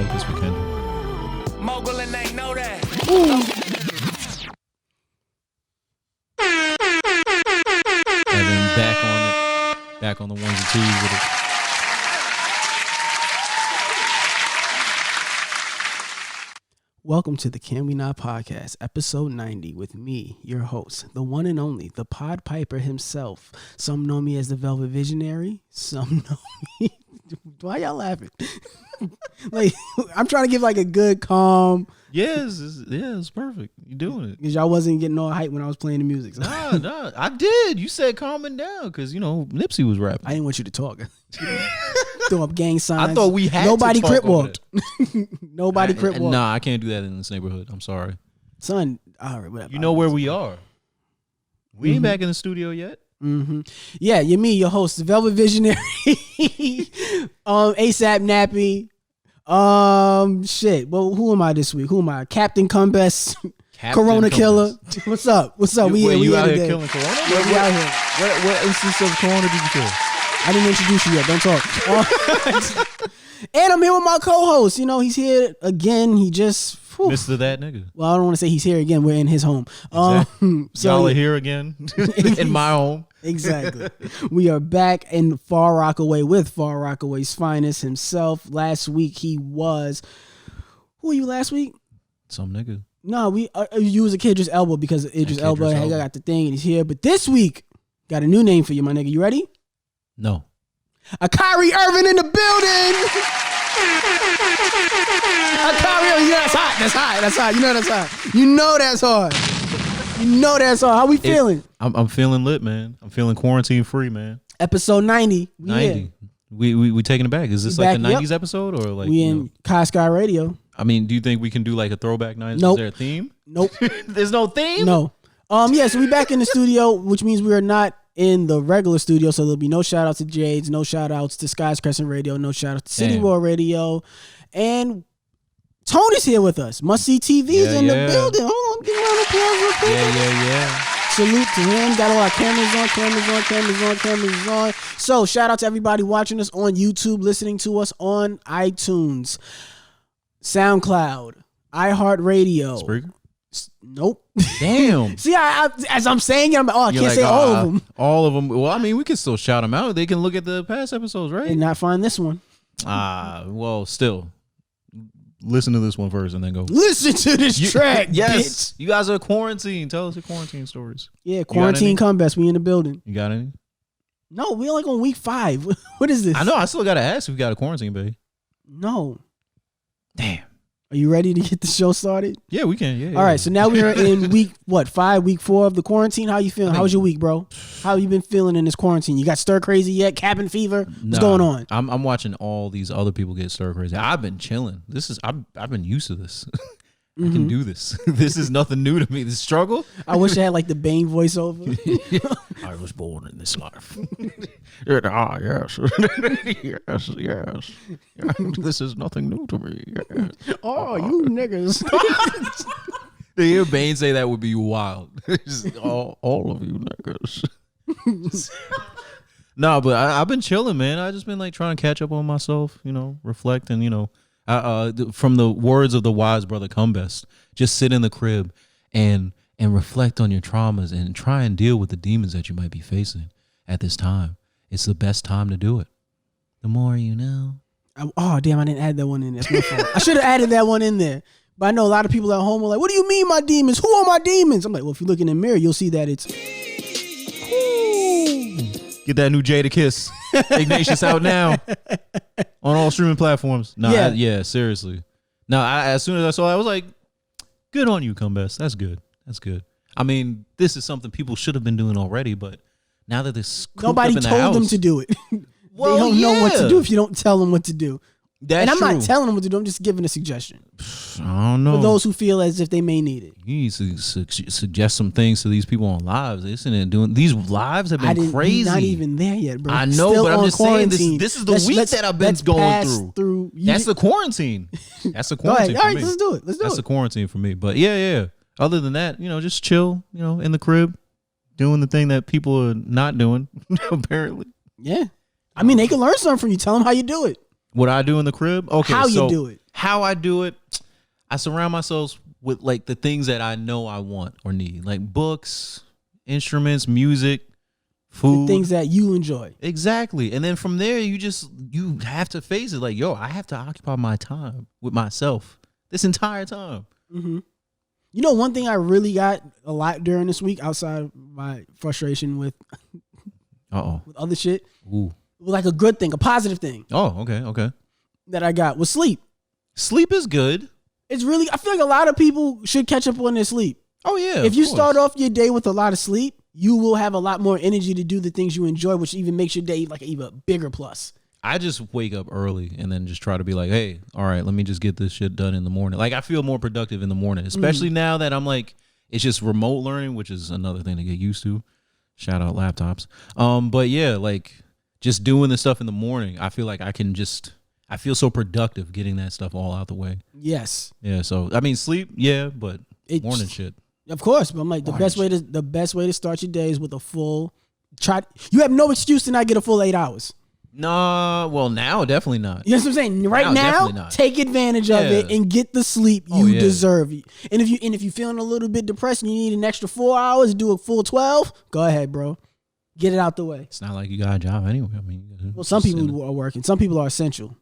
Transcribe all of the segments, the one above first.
like this weekend. Mogul and they know that. Evan back on the ones and twos with it. Welcome to the Can We Not Podcast, episode 90, with me, your host, the one and only, the Pod Piper himself. Some know me as the Velvet Visionary. Some know me. Why y'all laughing? Like, I'm trying to give like a good, calm. Yes, it's perfect. You're doing it. Because y'all wasn't getting all hype when I was playing the music. So. Nah, I did. You said calming down because, Nipsey was rapping. I didn't want you to talk. Throw up gang signs. I thought we had Nobody to talk crip walked. Nobody crip walked. Nah, I can't do that in this neighborhood. I'm sorry. Son, all right, whatever. You know where we are. We ain't back in the studio yet. Mm-hmm. Yeah, you're me, your host, the Velvet Visionary. ASAP Nappy. Shit. Well, who am I this week? Who am I? Captain Combest. Corona Killer. What's up? We out here here killing Corona? Yeah, we out here. What instance of Corona did you kill? I didn't introduce you yet. Don't talk. And I'm here with my co-host. He's here again. He just Mr. That nigga. Well, I don't want to say he's here again. We're in his home. Exactly. Y'all are here again in my home. Exactly. We are back in Far Rockaway with Far Rockaway's finest himself. Last week he was. Who were you last week? Some nigga. No, you was a Idris Elba because Idris Elba got the thing and he's here. But this week got a new name for you, my nigga. You ready? No. A Kyrie Irving in the building. A Kyrie Irving. That's hot. That's hot. You know that's hard. How we feeling? I'm feeling lit, man. I'm feeling quarantine free, man. Episode 90. 90. We taking it back. Is this like the 90s episode or like we in Kai Sky Radio? I mean, do you think we can do like a throwback 90s? Nope. Is there a theme? Nope. There's no theme? No. Yeah, so we back in the studio, which means we are not in the regular studio, so there'll be no shout outs to Jades, no shout outs to Sky's Crescent Radio, no shout outs to City War Radio, and Tony's here with us. Must See TV's in the building. Hold on, give a round of applause real quick. Yeah. Salute to him. Got a lot of cameras on. So shout out to everybody watching us on YouTube, listening to us on iTunes, SoundCloud, iHeartRadio. Spreaker? Nope. Damn. See, as I'm saying it, I can't say all of them. All of them. Well, I mean, we can still shout them out. They can look at the past episodes, right? And not find this one. Well, still. Listen to this one first and then go. Listen to this track, yes. bitch. You guys are quarantined. Tell us your quarantine stories. Yeah, quarantine Combest. We in the building. You got any? No, we only on week 5. What is this? I know. I still got to ask if we got a quarantine, baby. No. Damn. Are you ready to get the show started? Yeah, we can. Yeah. All right. So now we're in week 5, week 4 of the quarantine. How you feeling? How was your week, bro? How you been feeling in this quarantine? You got stir crazy yet? Cabin fever? What's going on? I'm watching all these other people get stir crazy. I've been chilling. I've been used to this. I can do this. This is nothing new to me. This struggle. I wish I had like the Bane voiceover. I was born in this life. Yes. Yes. This is nothing new to me. Yes. Oh, you niggas. To hear Bane say that would be wild. Just all of you niggas. No, but I've been chilling, man. I just been like trying to catch up on myself, reflect and, from the words of the wise brother Combest, just sit in the crib and reflect on your traumas and try and deal with the demons that you might be facing at this time. It's the best time to do it. The more you know. Oh, damn, I didn't add that one in there. That's my fault. I should have added that one in there. But I know a lot of people at home are like, what do you mean my demons? Who are my demons? I'm like, well, if you look in the mirror, you'll see that it's... Get that new Jada Kiss. Ignatius out now on all streaming platforms. Yeah, seriously. No, as soon as I saw it, I was like, good on you, Combest. That's good. I mean, this is something people should have been doing already, but now that this nobody told them to do it. Well, they don't know what to do if you don't tell them what to do. That's I'm true. not telling them what to do. I'm just giving a suggestion. I don't know. For those who feel as if they may need it. You need to suggest some things to these people on lives. These lives have been crazy. Not even there yet, bro. I know, still but I'm just quarantine. saying this is the week that I've been going through. That's the quarantine. That's the quarantine. All right, me. let's do it. That's the quarantine for me. But yeah. Other than that, just chill, in the crib, doing the thing that people are not doing, apparently. Yeah. I mean, they can learn something from you. Tell them how you do it. What I do in the crib? Okay. How you do it. How I do it, I surround myself with like the things that I know I want or need, like books, instruments, music, food, The things that you enjoy. Exactly. And then from there, you have to face it like, yo, I have to occupy my time with myself this entire time. Mm-hmm. You know, one thing I really got a lot during this week, outside of my frustration with other shit, like a good thing, a positive thing. Oh, okay. That I got was sleep. Sleep is good. It's really, I feel like a lot of people should catch up on their sleep. Oh, yeah. If you start off your day with a lot of sleep, you will have a lot more energy to do the things you enjoy, which even makes your day like an even bigger plus. I just wake up early and then just try to be like, hey, all right, let me just get this shit done in the morning. Like, I feel more productive in the morning, especially now that I'm like, it's just remote learning, which is another thing to get used to. Shout out laptops. But yeah, like just doing the stuff in the morning, I feel like I feel so productive getting that stuff all out the way. Yes. Yeah. So, I mean, sleep, yeah, but morning shit. Of course, but I'm like the best way to start your day is with a full try. You have no excuse to not get a full 8 hours. No, well now definitely not. You know what I'm saying? Right now take advantage of it and get the sleep you deserve. And if you're feeling a little bit depressed and you need an extra 4 hours, do a full 12. Go ahead, bro. Get it out the way. It's not like you got a job anyway. I mean, well, some people are working. Some people are essential.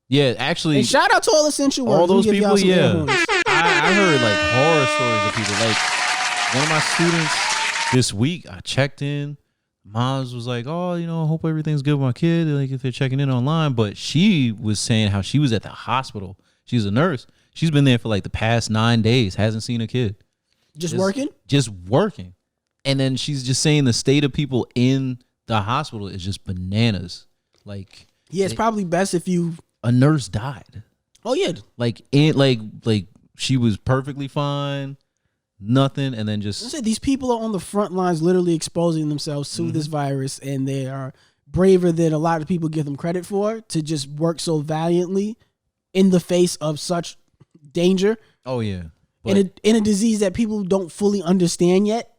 Yeah, actually. And shout out to all essential workers. All those people, yeah. I heard like horror stories of people. Like one of my students this week, I checked in. Moms was like, oh, I hope everything's good with my kid. Like if they're checking in online. But she was saying how she was at the hospital. She's a nurse. She's been there for like the past 9 days. Hasn't seen a kid. Just working? Just working. And then she's just saying the state of people in the hospital is just bananas. Like, yeah, it's probably best if a nurse died. Oh yeah. Like she was perfectly fine. Nothing, and then just... I said, these people are on the front lines literally exposing themselves to this virus, and they are braver than a lot of people give them credit for, to just work so valiantly in the face of such danger. Oh, yeah. In a disease that people don't fully understand yet.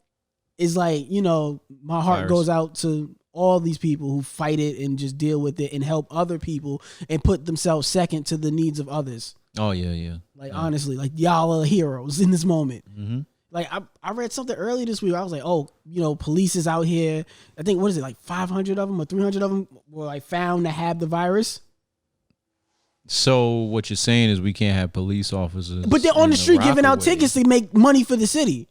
Is like, my heart goes out to all these people who fight it and just deal with it and help other people and put themselves second to the needs of others. Oh, yeah. Like, honestly, like, y'all are heroes in this moment. Mm-hmm. Like, I read something earlier this week. I was like, oh, police is out here. I think, what is it, like 500 of them or 300 of them were like found to have the virus. So what you're saying is we can't have police officers. But they're on the street giving out tickets to make money for the city.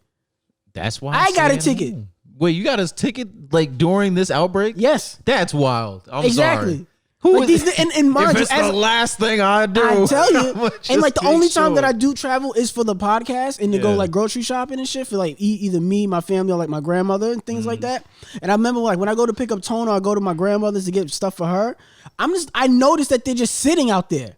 That's why I got a ticket. Wait, you got a ticket like during this outbreak? Yes. That's wild. I'm exactly. Sorry. Who like is these, and mind if it's you, the last thing I do, I tell you, and like the only time that I do do travel is for the podcast and to go like grocery shopping and shit for like either me, my family, or like my grandmother and things like that. And I remember like when I go to pick up Tona, I go to my grandmother's to get stuff for her. I noticed that they're just sitting out there,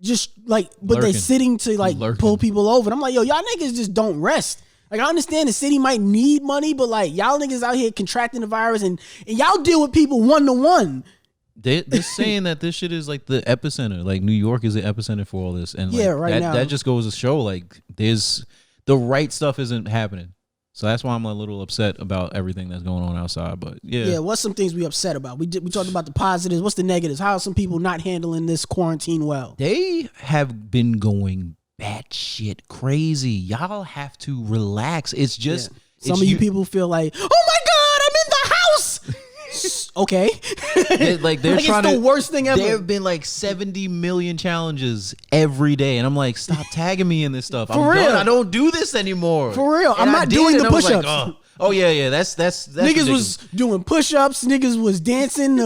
just like, but they're sitting to like pull people over. And I'm like, yo, y'all niggas just don't rest. Like, I understand the city might need money, but like y'all niggas out here contracting the virus and y'all deal with people 1-to-1. They're saying that this shit is like the epicenter. Like New York is the epicenter for all this, and like, right now that just goes to show like there's the right stuff isn't happening. So that's why I'm a little upset about everything that's going on outside. But yeah, what's some things we upset about? We talked about the positives. What's the negatives? How are some people not handling this quarantine well? They have been going batshit crazy. Y'all have to relax. It's just some of you people feel like, oh my God, I'm in the house. Okay. They're like trying it's the worst thing ever. There have been like 70 million challenges every day. And I'm like, stop tagging me in this stuff. For real. I don't do this anymore. For real. And I'm not doing the push-ups. Like, oh yeah. That's niggas ridiculous. was doing push-ups. Niggas was dancing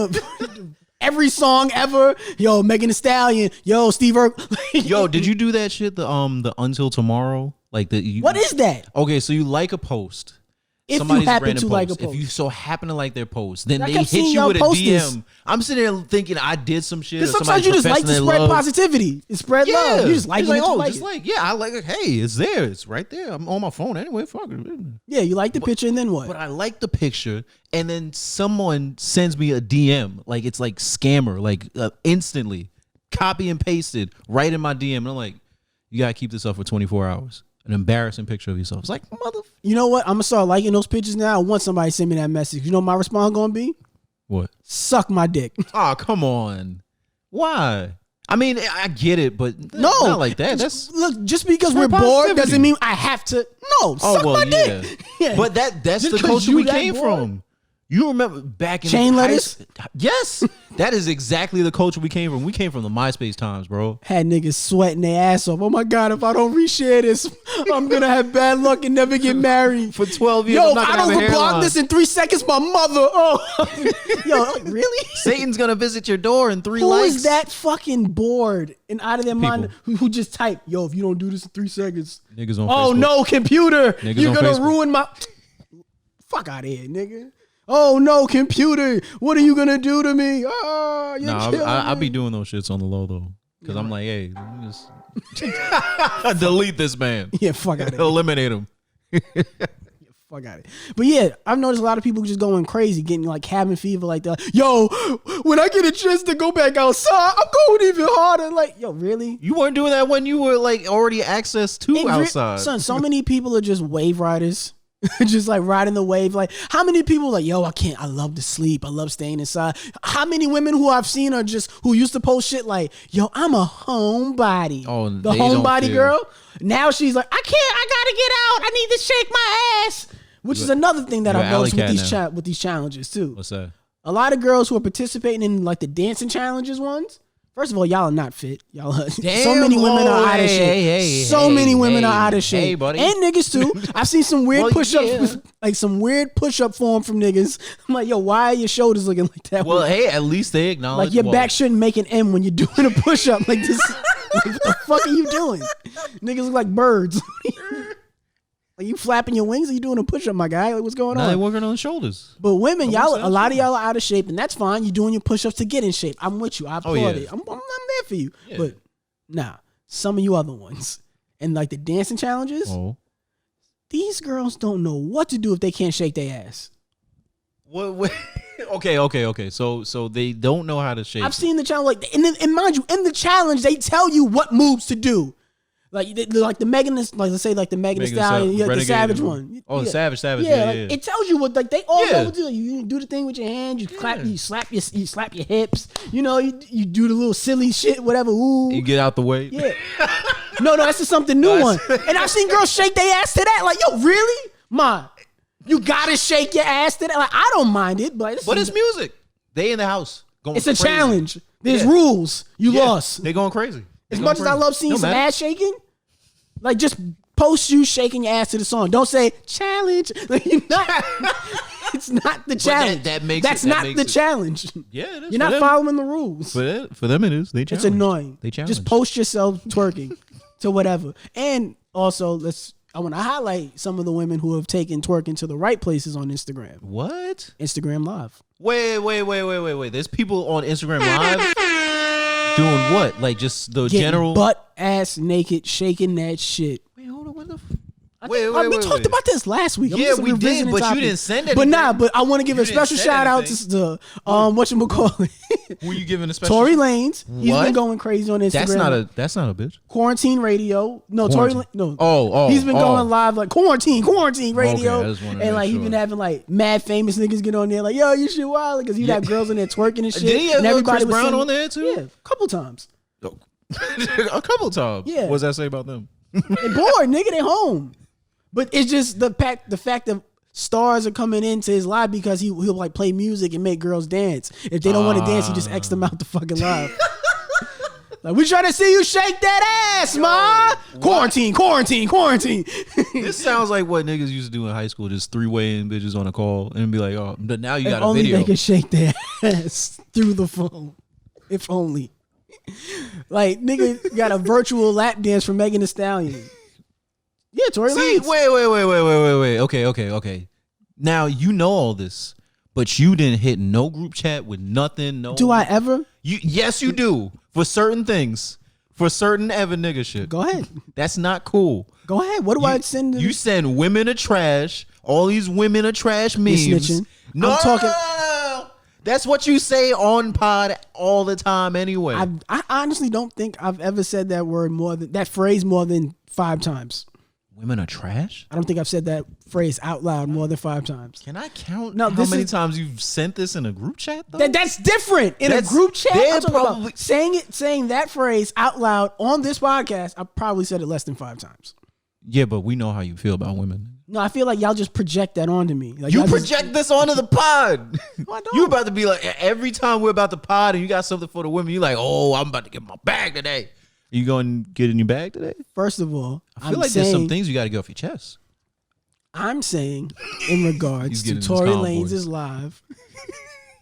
every song ever. Yo, Megan Thee Stallion. Yo, Steve Urkel. Yo, did you do that shit? The Until Tomorrow? Like what is that? Okay, so you like a post. If you happen to like a post. If you so happen to like their post, then they hit you with a posters. DM. I'm sitting there thinking I did some shit. Because sometimes you just like to spread positivity. It spread love. You just like it. I like it. Hey, it's there. It's right there. I'm on my phone anyway. Fuck it. Yeah, you like the picture and then what? But I like the picture and then someone sends me a DM. Like it's like scammer. Like instantly. Copy and pasted right in my DM. And I'm like, you gotta keep this up for 24 hours. An embarrassing picture of yourself. It's like, mother. You know what? I'm gonna start liking those pictures now. I want somebody to send me that message. You know what my response gonna be? What? Suck my dick. Oh, come on. Why? I mean, I get it, but No, not like that. That's look. Just because we're Spread bored positivity. doesn't mean I have to. No, suck my dick. Yeah. But that's Just the 'cause culture you we that came bored? from. You remember back in Chain high letters? Yes, that is exactly the culture we came from. We came from the MySpace times, bro. Had niggas sweating their ass off. Oh my god, if I don't reshare this, I'm gonna have bad luck and never get married. For 12 years, Yo, I'm not I gonna don't have a block hairline. this in 3 seconds. My mother. Oh, yo, like, really? Satan's gonna visit your door in 3 Who likes. is that fucking bored and out of their mind People. who just type, yo, if you don't do this in 3 seconds. Niggas on Oh Facebook. no, computer. Niggas You're on gonna Facebook. ruin my fuck out of here, nigga. Oh no, computer. What are you gonna do to me? Oh, you're Nah, killing I me. be doing those shits on the low though. Cause I'm like, hey, let me just delete this man. Yeah, fuck out of here. Eliminate him. Fuck out of it. But yeah, I've noticed a lot of people just going crazy, getting like cabin fever like that. Yo, when I get a chance to go back outside, I'm going even harder. Like, yo, really? You weren't doing that when you were like already access to outside. Son, so many people are just wave riders. Just like riding the wave. Like, how many people are like, yo, I love to sleep. I love staying inside. How many women who I've seen are just, who used to post shit like, yo, I'm a homebody. Oh, the they don't homebody feel- girl. Now she's like, I gotta get out. I need to shake my ass. Which is another thing that you're I've noticed with alley these cat with these challenges too. What's that? A lot of girls who are participating in like the dancing challenges ones. First of all, y'all are not fit. Y'all are, so Damn, many women are out of shape. hey, So many women are out of hey, shape. buddy. And niggas too. I've seen some weird Well, push-ups, yeah. like some weird push-up form from niggas. I'm like, yo, why are your shoulders looking like that? Well, hey, at least they acknowledge. like your well, back shouldn't make an M when you're doing a push-up. Like this, like, what the fuck are you doing? Niggas look like birds. Like you flapping your wings? Or you doing a push-up, my guy? Like what's going Now on? they working on the shoulders. But women, I y'all, won't say a lot of that's y'all are out of shape, and that's fine. You're doing your push-ups to get in shape. I'm with you. I applaud yeah. it. I'm there for you. Yeah. But nah, some of you other ones, and like the dancing challenges, Oh, these girls don't know what to do if they can't shake their ass. what? Okay. So they don't know how to shake. I've seen the challenge, like, and mind you, in the challenge, they tell you what moves to do. Like the Megan, like let's say like the Megan Thee Megan Stallion, Thee the Renegade Savage and- one. Oh, the Yeah. Savage. Yeah, Yeah, like, yeah. it tells you what like they all Yeah. know what to do. You do the thing with your hand, you clap, you slap your hips. You know, you do the little silly shit, whatever. Ooh, You get out the way. yeah. No, that's just something new one. And I've seen girls shake their ass to that. Like, yo, really, ma? You gotta shake your ass to that. Like, I don't mind it, but But it's music. They in the house going. it's a crazy. challenge. There's Yeah. rules. You Yeah, lost. They going crazy. They As going much as I crazy. love seeing No some matter. ass shaking, like just post you shaking your ass to the song. Don't say challenge. Like, you're not. It's not the challenge. that makes That's it- that not makes the it- challenge. Yeah, it is You're for not them. following the rules. For them, it is. They It's challenge. annoying. They challenge. Just post yourself twerking to whatever. And also, I want to highlight some of the women who have taken twerking to the right places on Instagram. What? Instagram Live. Wait. There's people on Instagram Live doing what? Like just the Getting general. butt ass naked, shaking that shit. Wait, hold on. What the? We talked about this last week. I'm Yeah, just we did, revisiting but you topic. didn't send But anything. nah, but I want to give You a didn't special send shout out anything. to whatchamacallit. Who you giving a special? Tory Lanez. He's What? been going crazy on Instagram. That's not a bitch. Quarantine Radio. No, Tory Quarantine. no. Oh. He's been going live like quarantine radio, I just wanted to and make like he's sure. been having like mad famous niggas get on there like, yo, you shit wild, because you got girls in there twerking and shit. Did he have and Chris was Brown sending- on there too? Yeah, a couple times. A couple times. Yeah. What does that say about them? They bored, nigga. They home. But it's just the fact that stars are coming into his live because he'll like play music and make girls dance. If they don't want to dance, he just X them out the fucking live. Like, we trying to see you shake that ass, ma. Quarantine. This sounds like what niggas used to do in high school, just three-way bitches on a call and be like, oh, but now you If got a only video. they could shake their ass through the phone. If only. Like, nigga got a virtual lap dance from Megan Thee Stallion. Yeah, Tory See, Lanez. wait. Okay. Now you know all this, but you didn't hit no group chat with nothing. No. Do I ever? Yes, you do. For certain things, for certain ever nigga shit. Go ahead. That's not cool. Go ahead. What do I send? You send women to trash. All these women are trash memes. snitching. No, I'm talking- no. That's what you say on pod all the time anyway. I honestly don't think I've ever said that phrase more than 5 times. Women are trash? I don't think I've said that phrase out loud more than 5 times. Can I count No, how many times you've sent this in a group chat, though? That's different. In a group chat, I'm talking probably about saying that phrase out loud on this podcast, I probably said it less than 5 times. Yeah, but we know how you feel about women. No, I feel like y'all just project that onto me. Like You project this onto the pod. No, I don't. You about to be like, every time we're about to pod and you got something for the women, you like, oh, I'm about to get my bag today. You going to get in your bag today? First of all, I feel like there's some things you got to get off your chest. I'm saying in regards to getting Tory his Lanez convoys. is live.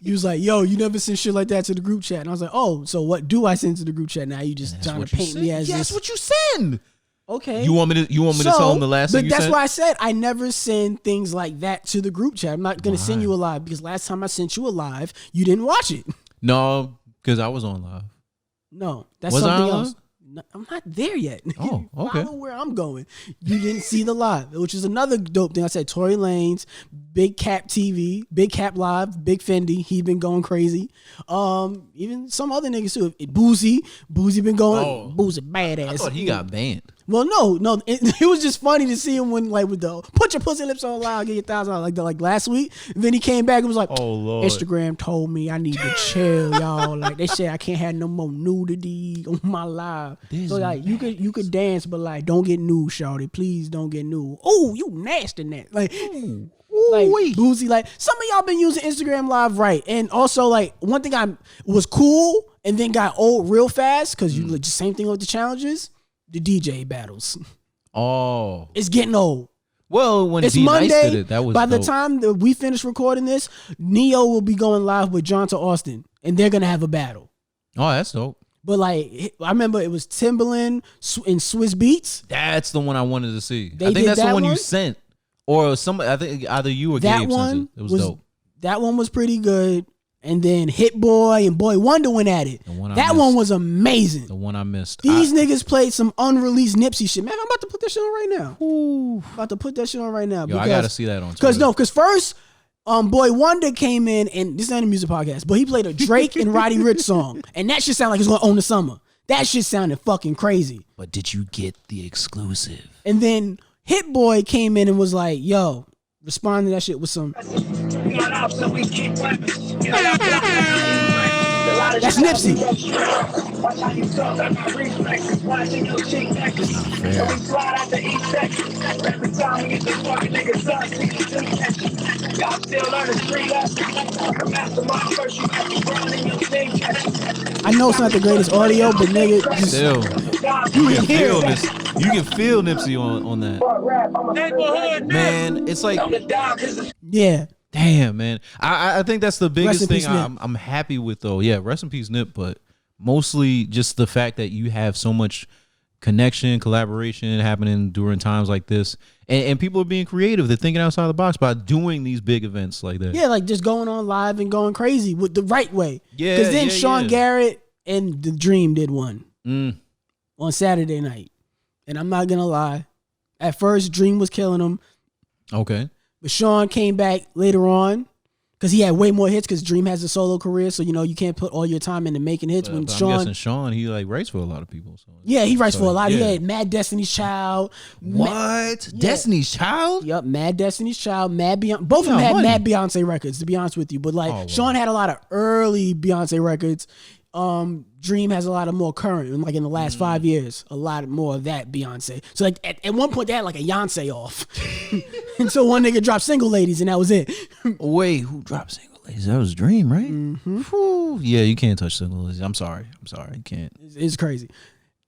You was like, yo, you never send shit like that to the group chat. And I was like, oh, so what do I send to the group chat now? You just trying to paint me as That's this. what you send. Okay. You want me to tell them the last thing you But said? that's why I said I never send things like that to the group chat. I'm not going to send you a live because last time I sent you a live, you didn't watch it. No, because I was on live. No, that's Was I something on else. No, I'm not there yet. Oh, okay. Follow where I'm going. You didn't see the live, which is another dope thing. I said Tory Lanez, Big Cap TV, Big Cap Live, Big Fendi. He been going crazy. Even some other niggas too. Boozy been going. Oh. Boozy badass. I thought he got banned. Well, no. It was just funny to see him when with the put your pussy lips on loud, get your $1,000 like last week. And then he came back and was like, Oh, Lord. Instagram told me I need to chill, y'all. Like they said I can't have no more nudity on my live. This So like you could dance, but like don't get nude, shawty. Please don't get nude. Oh, you nasty that. Like Boozy, like some of y'all been using Instagram Live right. And also like one thing I was cool and then got old real fast because you like, just same thing with the challenges. The DJ battles. Oh. It's getting old. Well, when It's B Nice Monday. did it, that was By the dope. time that we finish recording this, Neo will be going live with John to Austin, and they're gonna have a battle. Oh, that's dope. But like, I remember it was Timbaland and Swiss Beats. That's the one I wanted to see. They I think did that's the that one you one? sent. Or somebody, I think either you or That Gabe one sent it. It was dope. That one was pretty good. And then Hit Boy and Boy Wonder went at it. one I That missed. one was amazing. The one I missed. These niggas played some unreleased Nipsey shit. Man, I'm about to put that shit on right now. Ooh. About to put that shit on right now. Yo, I gotta see that on Twitter. Because first, Boy Wonder came in, and this is not a music podcast, but he played a Drake and Roddy Ricch song. And that shit sounded like it's gonna own the summer. That shit sounded fucking crazy. But did you get the exclusive? And then Hit Boy came in and was like, yo, respond to that shit with some. That's Nipsey. I know it's not the greatest audio, but nigga, just, Still, you can feel this. You can feel Nipsey on that. Man, it's like, yeah. damn, man. I think that's the biggest Rest in thing peace, Nip. I'm happy with, though. Yeah, rest in peace, Nip. But mostly just the fact that you have so much connection, collaboration happening during times like this, and people are being creative. They're thinking outside the box by doing these big events like that. Yeah, like just going on live and going crazy with the right way. Yeah, Because then yeah, Sean yeah. Garrett and The Dream did one on Saturday night. And I'm not going to lie. At first, Dream was killing him. Okay. But Sean came back later on because he had way more hits because Dream has a solo career. So, you can't put all your time into making hits. When But I'm Sean, guessing Sean, he like writes for a lot of people. So. yeah, he writes for a lot. He yeah. had Mad Destiny's Child. What? Destiny's Child? Yep, Mad Destiny's Child, Mad Beyonce. Both of them Yeah, had money. Mad Beyonce records, to be honest with you. But like, Oh, wow. Sean had a lot of early Beyonce records. Dream has a lot of more current, and like in the last 5 years, a lot more of that Beyonce. So like at one point they had like a Beyonce off, until one nigga dropped Single Ladies, and that was it. Wait, who dropped Single Ladies? That was Dream, right? Mm-hmm. Yeah, you can't touch Single Ladies. I'm sorry. You can't. It's crazy.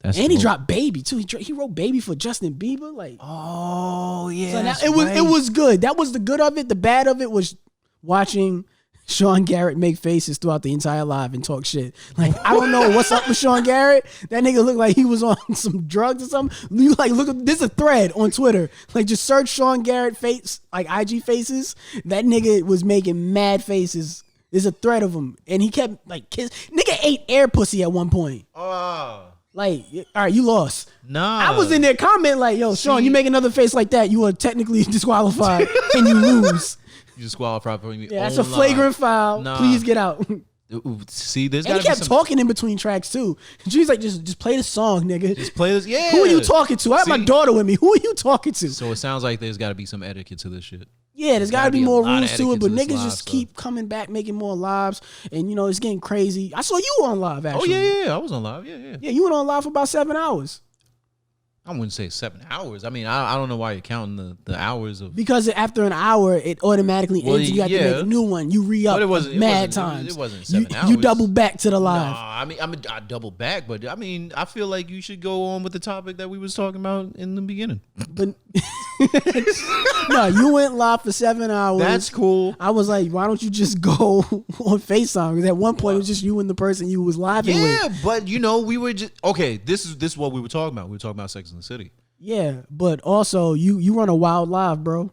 That's And he dope. dropped Baby too. He wrote Baby for Justin Bieber. Like, Oh yeah. so now, that's it right. was good. That was the good of it. The bad of it was watching Sean Garrett make faces throughout the entire live and talk shit. Like, I don't know what's up with Sean Garrett. That nigga looked like he was on some drugs or something. You like look at this a thread on Twitter. Like just search Sean Garrett face, like IG faces. That nigga was making mad faces. There's a thread of him. And he kept like nigga ate air pussy at one point. Oh. Like, all right, you lost. Nah. I was in there comment like, yo, Sean, you make another face like that, you are technically disqualified and you lose. You just qualified for me. Yeah, that's a flagrant foul. Nah. Please get out. See, there's And got he to be kept talking in between tracks too. G's like, just play the song, nigga. Just play this. Yeah. Who are you talking to? I have my daughter with me. Who are you talking to? So it sounds like there's got to be some etiquette to this shit. Yeah, there's got to be more rules to it, but etiquette to niggas this just live keep coming back, making more lives, and it's getting crazy. I saw you on live, actually. Oh, yeah, I was on live. Yeah. Yeah, you went on live for about 7 hours. I wouldn't say 7 hours. I mean, I don't know why you're counting the hours of. Because after an hour, it automatically ends. And you have to make a new one. You re-up mad times. It wasn't 7 hours. You double back to the live. Nah, I mean, I double back, but I mean, I feel like you should go on with the topic that we was talking about in the beginning. But no, you went live for 7 hours. That's cool. I was like, why don't you just go on FaceTime? Because at one point it was just you and the person you was living with. Yeah, but we were just okay. This is what we were talking about. We were talking about Sex in the City. Yeah, but also you run a wild live, bro.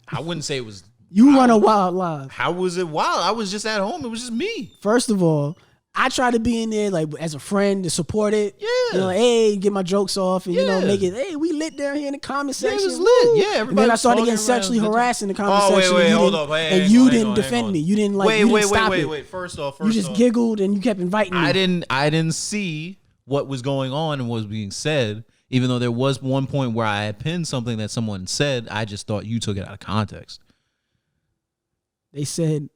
I wouldn't say it was. You run a wild live. How was it wild? I was just at home. It was just me. First of all, I try to be in there like as a friend to support it. Yeah. Like, hey, get my jokes off and Yeah. make it. Hey, we lit down here in the comment section. It was lit. Woo. Yeah, everybody. And then I was started talking getting sexually around. harassed in the comment Oh section. wait, hold up, and you didn't defend me. You didn't like. You didn't stop it. Wait. First off, you just giggled and you kept inviting me. I didn't see what was going on and what was being said. Even though there was one point where I had pinned something that someone said, I just thought you took it out of context. They said,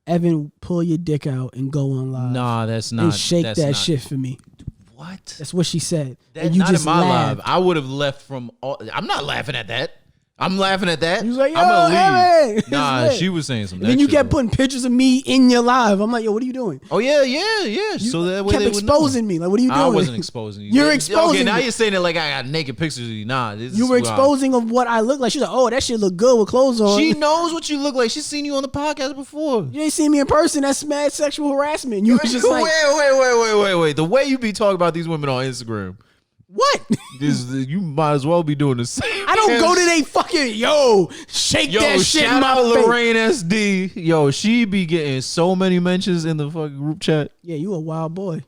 Evan, pull your dick out and go on live. Nah, that's not. And shake that's that not, shit for me. What? That's what she said. That, and you not just in my laughed. live. I would have left from. I'm not laughing at that. I'm laughing at that. You was like, yo, I'm gonna leave. Evan. Nah, It's lit. she was saying some. And then you kept putting pictures of me in your live. I'm like, yo, what are you doing? Oh yeah. So that way kept they would exposing me. Like, what are you doing? I wasn't exposing you. You're exposing Okay, now me. you're saying it like I got naked pictures of you. Nah, You were exposing of what I look like. She's like, oh, that shit look good with clothes on. She knows what you look like. She's seen you on the podcast before. You ain't seen me in person. That's mad sexual harassment. You was just like, wait. The way you be talking about these women on Instagram, what? you might as well be doing the same. I don't go to they fucking, shake that shit in shout my out face. Lorraine SD. Yo, she be getting so many mentions in the fucking group chat. Yeah, you a wild boy.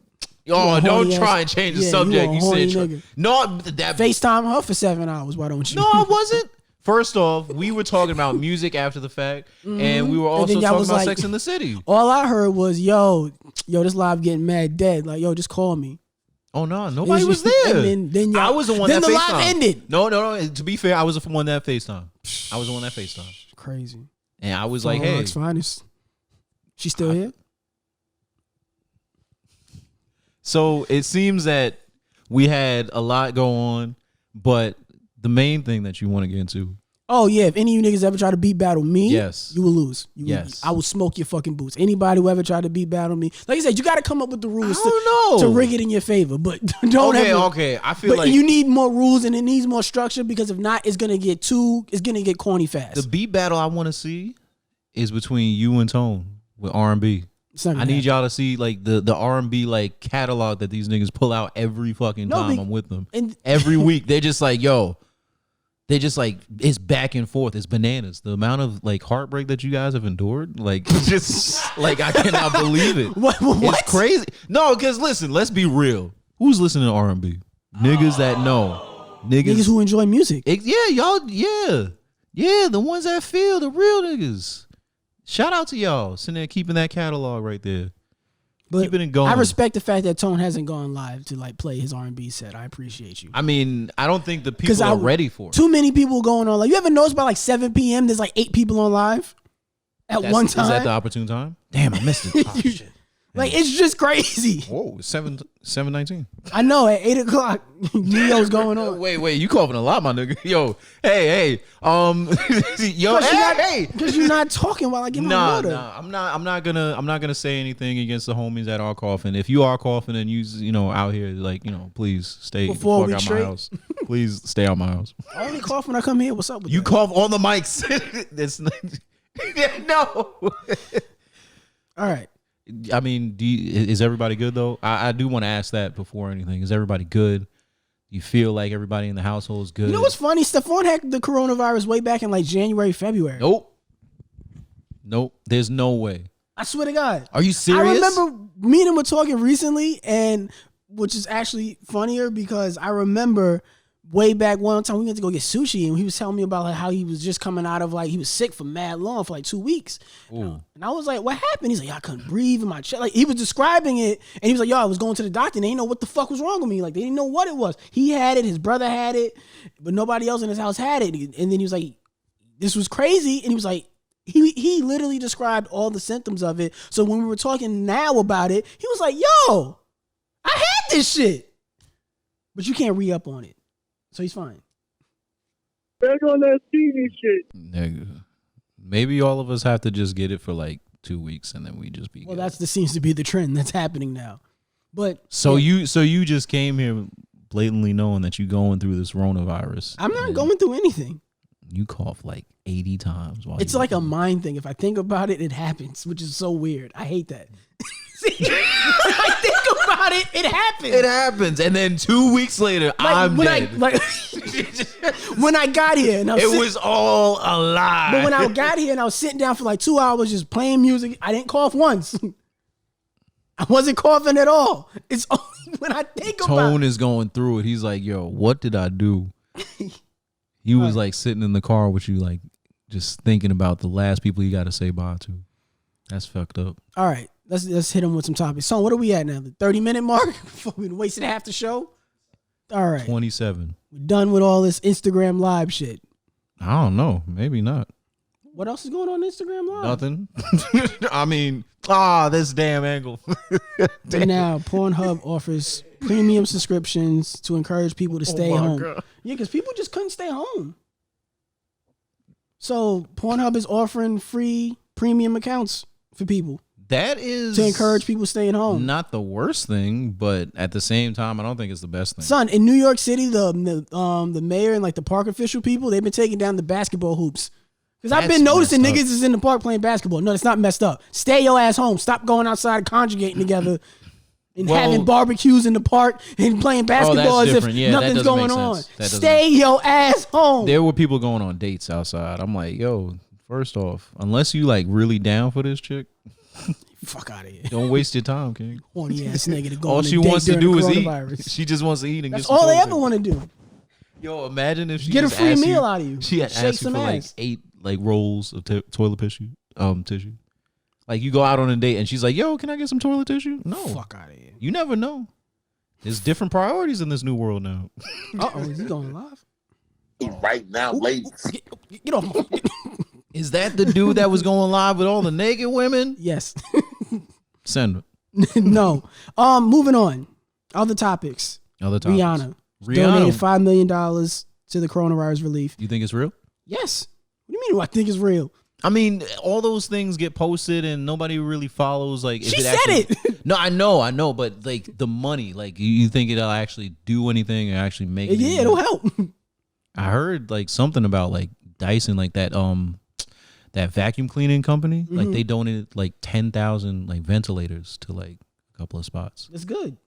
Oh, don't horny try ass- and change the Yeah, subject. you a You horny said nigga. no. That FaceTime her for 7 hours. Why don't you? no, I wasn't. First off, we were talking about music after the fact, and we were also then y'all talking was about like- Sex in the City. All I heard was, yo, this live getting mad dead. Like, yo, just call me. Oh no, nobody was there. And then I was the one then that the FaceTime. live ended. No. To be fair, I was the one that FaceTime. I was the one that FaceTime, Crazy. and I was like, "Hey, Rock's finest. She still here? So it seems that we had a lot go on, but the main thing that you want to get into, Oh yeah, if any of you niggas ever try to beat battle me, Yes. you will lose. Yes. I will smoke your fucking boots. Anybody who ever tried to beat battle me, like I said, you got to come up with the rules I don't know. to rig it in your favor. But don't okay. I feel But like you need more rules and it needs more structure because if not, it's gonna get corny fast. the beat battle I want to see is between you and Tone with R&B. It's not gonna I need happen. y'all to see like the R&B like catalog that these niggas pull out every fucking time I'm with them. and- Every week they're just like, yo. They just like it's back and forth. It's bananas. The amount of like heartbreak that you guys have endured, like it's just like I cannot believe it. What? It's crazy. No, because listen, let's be real. Who's listening to R&B? Niggas that know. Niggas who enjoy music. Yeah, the ones that feel the real niggas. Shout out to y'all sitting there keeping that catalog right there. But keeping it going. I respect the fact that Tone hasn't gone live to like play his R&B set. I appreciate you. I mean, I don't think the people are ready for it. Too many people going on live. You ever notice by like 7 p.m. there's like 8 people on live at one time? Is that the opportune time? Damn, I missed it. Oh, shit. Like it's just crazy. Whoa, 7:19. I know at 8 o'clock, Neo's going on. Wait, you coughing a lot, my nigga. Yo, hey, yo, hey. Because you're not talking while I get my water. Nah, I'm not gonna say anything against the homies that are coughing. If you are coughing and you out here, like, please stay the Before fuck we out straight? my house. Please stay out my house. I only cough when I come here. What's up with You that? cough on the mics. That's not, no. All right. I mean, is everybody good though? I do want to ask that before anything. Is everybody good? Do you feel like everybody in the household is good? You know what's funny? Stephon had the coronavirus way back in like January, February. Nope. There's no way. I swear to God. Are you serious? I remember me and him were talking recently, and which is actually funnier because I remember way back one time we went to go get sushi, and he was telling me about like, how he was just coming out of like he was sick for mad long for like 2 weeks. Ooh. And I was like, what happened? He's like, I couldn't breathe in my chest. Like he was describing it, and he was like, yo, I was going to the doctor and they didn't know what the fuck was wrong with me. Like they didn't know what it was. He had it, his brother had it, but nobody else in his house had it. And then he was like, this was crazy. And he was like, he literally described all the symptoms of it. So when we were talking now about it, he was like, yo, I had this shit. But you can't re-up on it. So he's fine. Back on that TV shit. Nigga. Maybe all of us have to just get it for like 2 weeks and then we just be Well, good. that seems to be the trend that's happening now. But So you just came here blatantly knowing that you going through this coronavirus. I'm not going through anything. You cough like 80 times while It's like a mind thing. If I think about it, it happens, which is so weird. I hate that. See, when I think about it, it happens. It happens, and then 2 weeks later, I'm when dead. when I got here, and It was all a lie. But when I got here and I was sitting down for like 2 hours just playing music, I didn't cough once. I wasn't coughing at all. It's only when I think about Tone is going through it. He's like, yo, what did I do? He was like sitting in the car with you, like just thinking about the last people you got to say bye to. That's fucked up. All right, let's hit him with some topics. So what are we at now? The 30-minute mark? We wasted half the show? All right. 27. We're done with all this Instagram live shit. I don't know. Maybe not. What else is going on Instagram live? Nothing. I mean, this damn angle. And now Pornhub offers premium subscriptions to encourage people to stay home. God. Yeah, because people just couldn't stay home. So Pornhub is offering free premium accounts for people That is to encourage people staying home. not the worst thing, but at the same time, I don't think it's the best thing. Son, in New York City, the mayor and like the park official people, they've been taking down the basketball hoops. Because I've been That's noticing messed niggas up. is in the park playing basketball. No, it's not messed up. Stay your ass home. Stop going outside conjugating together and having barbecues in the park and playing basketball as if different. Yeah, that nothing's doesn't going make on. sense. That doesn't Stay your ass home. There were people going on dates outside. I'm like, yo, first off, unless you like really down for this chick, Fuck out of here. don't waste your time, King. Horny ass nigga to go All on a she date wants to during do the is eat. coronavirus. She just wants to eat and That's get some all they toilet ever paper. want to do. Yo, imagine if she Get a just free asked meal you, out of you. She had Shake asked you some for like ass. 8 like rolls of toilet tissue. Tissue. Like you go out on a date and she's like, "Yo, can I get some toilet tissue?" No, Fuck out of here. you never know. There's different priorities in this new world now. Uh-oh, is he going live? Right now, ladies. Get off my... Is that the dude that was going live with all the naked women? Yes. Send her. No. Moving on. Other topics. Other topics. Rihanna Rihanna. donated $5 million to the coronavirus relief. You think it's real? Yes. What do you mean? Do I think it's real? I mean, all those things get posted and nobody really follows. Like, She said it. No, I know, but like the money, like you think it'll actually do anything or actually make? Yeah, it'll help. I heard like something about like Dyson, like that that vacuum cleaning company, like they donated like 10,000 like ventilators to like a couple of spots. That's good.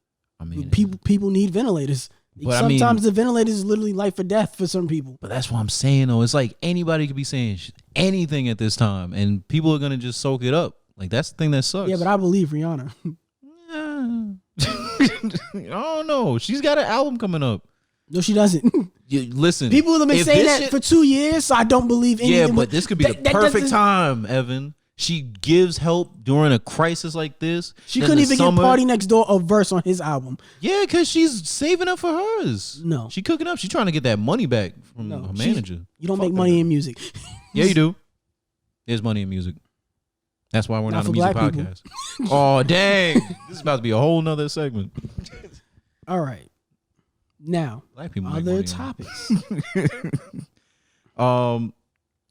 I mean, People need ventilators. But I mean- Sometimes the ventilators is literally life or death for some people. but that's what I'm saying though. It's like anybody could be saying anything at this time, and people are gonna just soak it up. Like that's the thing that sucks. Yeah, but I believe Rihanna. I don't know. She's got an album coming up. No, she doesn't. Listen, People have been if saying this that shit- for 2 years, so I don't believe anything. Yeah, but this could be the That perfect doesn't- time, Evan. She gives help during a crisis like this. She Then couldn't the even summer- get Party Next Door a verse on his album. Yeah, because she's saving up for hers. No. She cooking up. She's trying to get that money back from No, her she's- manager. You don't Fuck make that money girl. in music. Yeah, you do. There's money in music. That's why we're Not not, a for music black people. podcast. Oh, dang. This is about to be a whole nother segment. All right. Now, Black people make other money. topics.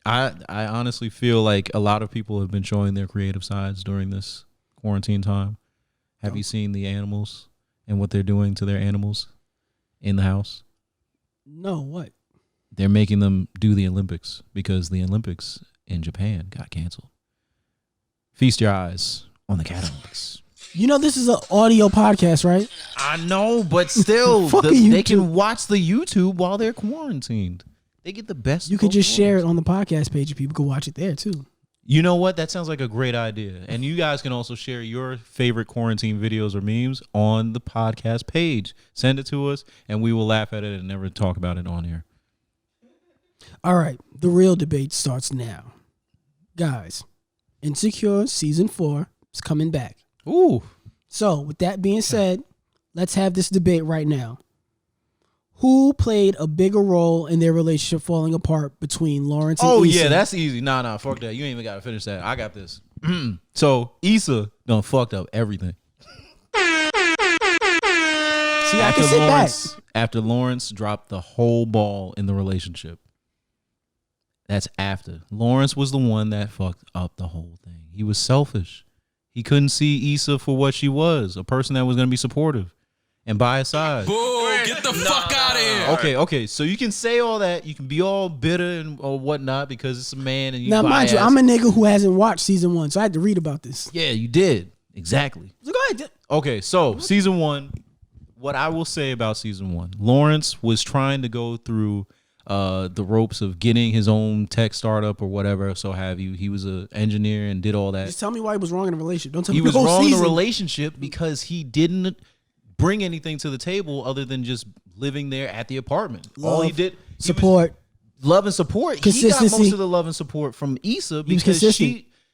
I honestly feel like a lot of people have been showing their creative sides during this quarantine time. Have you seen the animals and what they're doing to their animals in the house? No, what? They're making them do the Olympics because the Olympics in Japan got canceled. Feast your eyes on the cat Olympics. You know this is an audio podcast, right? I know, but still, Fuck they YouTube. can watch the YouTube while they're quarantined. They get the best. You could just both share it worlds. on the podcast page and people could watch it there too. You know what? That sounds like a great idea. And you guys can also share your favorite quarantine videos or memes on the podcast page. Send it to us, and we will laugh at it and never talk about it on here. All right. The real debate starts now. Guys, Insecure Season 4 is coming back. Ooh. So, with that being said, let's have this debate right now. Who played a bigger role in their relationship falling apart between Lawrence and Issa? Oh, yeah, that's easy. Nah, fuck that. You ain't even got to finish that. I got this. So, Issa done fucked up everything. See, I can sit back. After Lawrence dropped the whole ball in the relationship. That's after. Lawrence was the one that fucked up the whole thing. He was selfish. He couldn't see Issa for what she was, a person that was going to be supportive and by his side. Boo, get the fuck out of here. Okay. So you can say all that. You can be all bitter or whatnot because it's a man and you Now, mind you, I'm a nigga who hasn't watched season 1, so I had to read about this. Yeah, you did. Exactly. So go ahead. Okay, so season 1, what I will say about season 1, Lawrence was trying to go through the ropes of getting his own tech startup or whatever, so have you. He was an engineer and did all that. Just tell me why he was wrong in the relationship. Don't tell he me was the whole wrong season. in the relationship because he didn't bring anything to the table other than just living there at the apartment. Love, all he did support, love and support. Consistency. He got most of the love and support from Issa because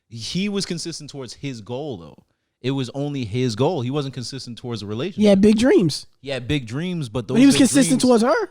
he was consistent towards his goal though. It was only his goal. He wasn't consistent towards the relationship. He had big dreams. He had big dreams, but he was consistent towards her.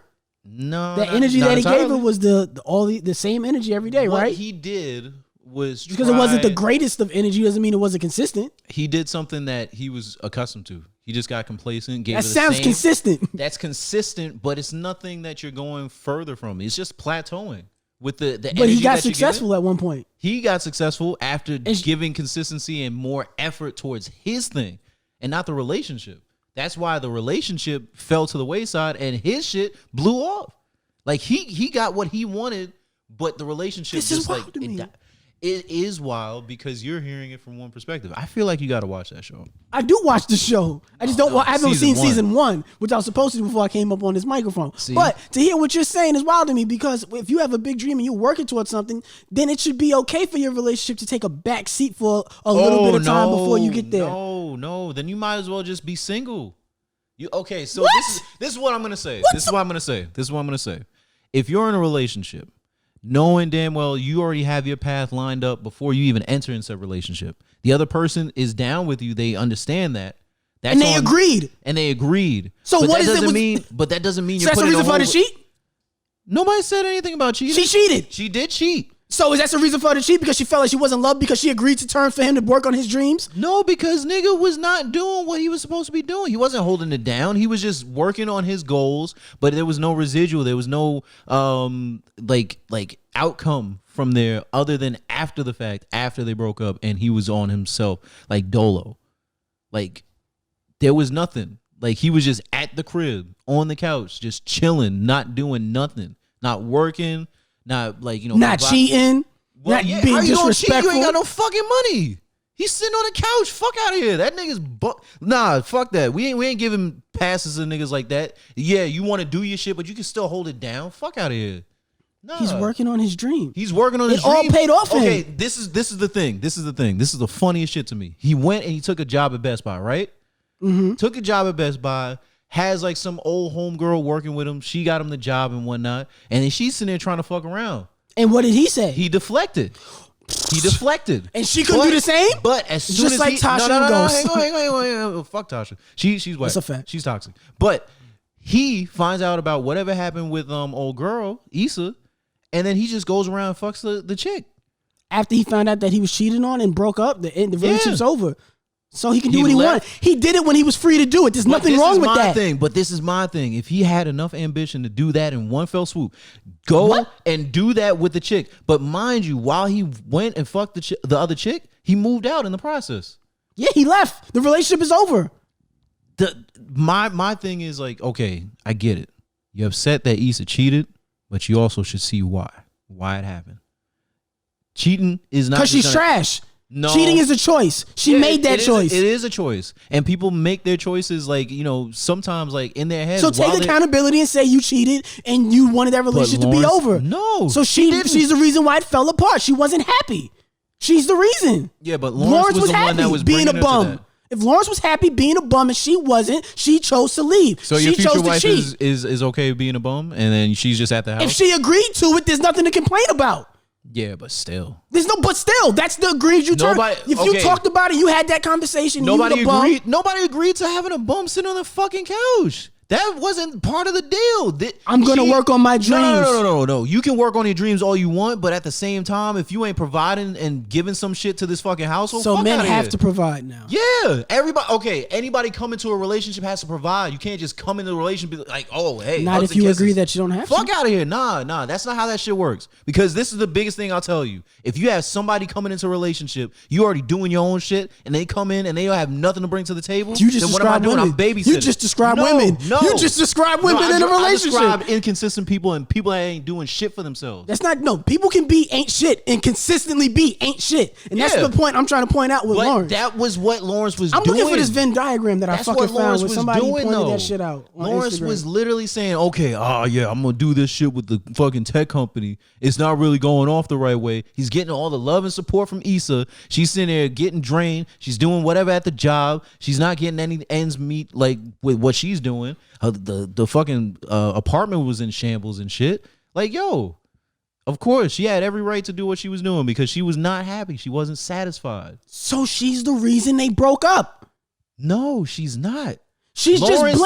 No, the energy that he gave her was the same energy every day, what right? He did was because it wasn't the greatest of energy doesn't mean it wasn't consistent. He did something that he was accustomed to. He just got complacent. Gave that sounds consistent. That's consistent, but it's nothing that you're going further from. It's just plateauing with the energy. But he got successful at one point. He got successful after giving consistency and more effort towards his thing and not the relationship. That's why the relationship fell to the wayside and his shit blew off. Like he got what he wanted, but the relationship this is wild to me. It is wild because you're hearing it from one perspective. I feel like you got to watch that show. I do watch the show. I just don't. I haven't seen season 1, which I was supposed to do before I came up on this microphone. See? But to hear what you're saying is wild to me because if you have a big dream and you're working towards something, then it should be okay for your relationship to take a back seat for a little bit of time before you get there. No. Then you might as well just be single. So what? this is what I'm gonna say. This is what I'm gonna say. If you're in a relationship, knowing damn well you already have your path lined up before you even enter into a relationship, the other person is down with you. They understand that. And they agreed. So but what does it mean? But that doesn't mean you're putting the reason for her to cheat? Nobody said anything about cheating. She cheated. She did cheat. So is that the reason for her to cheat? Because she felt like she wasn't loved because she agreed to terms for him to work on his dreams? No, because nigga was not doing what he was supposed to be doing. He wasn't holding it down. He was just working on his goals, but there was no residual. There was no like outcome from there other than after the fact, after they broke up and he was on himself like dolo. Like there was nothing. Like he was just at the crib on the couch, just chilling, not doing nothing, not working. Not not cheating, not being disrespectful. You ain't got no fucking money. He's sitting on the couch. Fuck out of here. That nigga's fuck that. We ain't giving passes to niggas like that. Yeah, you want to do your shit, but you can still hold it down. Fuck out of here. Nah. He's working on his dream. It all paid off for him. Okay, this is the thing. This is the funniest shit to me. He went and he took a job at Best Buy, right? Mm-hmm. Took a job at Best Buy. Has like some old homegirl working with him. She got him the job and whatnot. And then she's sitting there trying to fuck around. And what did he say? He deflected. And she couldn't do the same? But as soon just as like Tasha and Ghost. Hang on. Fuck Tasha. She's wet. That's a fact. She's toxic. But he finds out about whatever happened with old girl, Issa, and then he just goes around and fucks the chick. After he found out that he was cheating on and broke up, the relationship's over. So he can do what he wanted. He did it when he was free to do it. There's nothing wrong with that. But this is my thing. If he had enough ambition to do that in one fell swoop, go and do that with the chick. But mind you, while he went and fucked the other chick, he moved out in the process. Yeah, he left. The relationship is over. My thing is like, okay, I get it. You're upset that Issa cheated, but you also should see why it happened. Cheating is not because she's trash. No. Cheating is a choice. She made that choice. It is a choice. And people make their choices like, sometimes like in their head. So take accountability and say you cheated and you wanted that relationship to be over. No. So she's the reason why it fell apart. She wasn't happy. She's the reason. Yeah, but Lawrence was the one that was being a bringing her to bum. that. If Lawrence was happy being a bum and she wasn't, she chose to leave. So she your future chose to wife cheat. is okay with being a bum, and then she's just at the house. If she agreed to it, there's nothing to complain about. Yeah, but still, But still, that's the agreement you turn. If you talked about it, you had that conversation. Nobody you agreed. agreed. Nobody agreed to having a bum sitting on the fucking couch. That wasn't part of the deal. I'm going to work on my dreams. No. You can work on your dreams all you want, but at the same time, if you ain't providing and giving some shit to this fucking household, so fuck men outta have here. to provide now. Yeah, everybody. Okay, anybody come into a relationship has to provide. You can't just come into a relationship and be like, oh, hey. Not if you agree that you don't have to. Fuck out of here. Nah. That's not how that shit works. Because this is the biggest thing I'll tell you. If you have somebody coming into a relationship, you already doing your own shit, and they come in and they don't have nothing to bring to the table. You just then what am I doing? women. I'm babysitting. You just describe women. No. You just describe women in a relationship. I describe inconsistent people and people that ain't doing shit for themselves. That's not people can be ain't shit and consistently be ain't shit. And that's the point I'm trying to point out with Lawrence. That was what Lawrence was I'm doing. looking for this Venn diagram that I fucking found with somebody pointed though. that shit out. Lawrence was literally saying, okay, I'm gonna do this shit with the fucking tech company. It's not really going off the right way. He's getting all the love and support from Issa. She's sitting there getting drained. She's doing whatever at the job. She's not getting any ends meet like with what she's doing. The fucking apartment was in shambles and shit. Like, yo, of course, she had every right to do what she was doing because she was not happy. She wasn't satisfied. So she's the reason they broke up. No, she's not. She's Lawrence,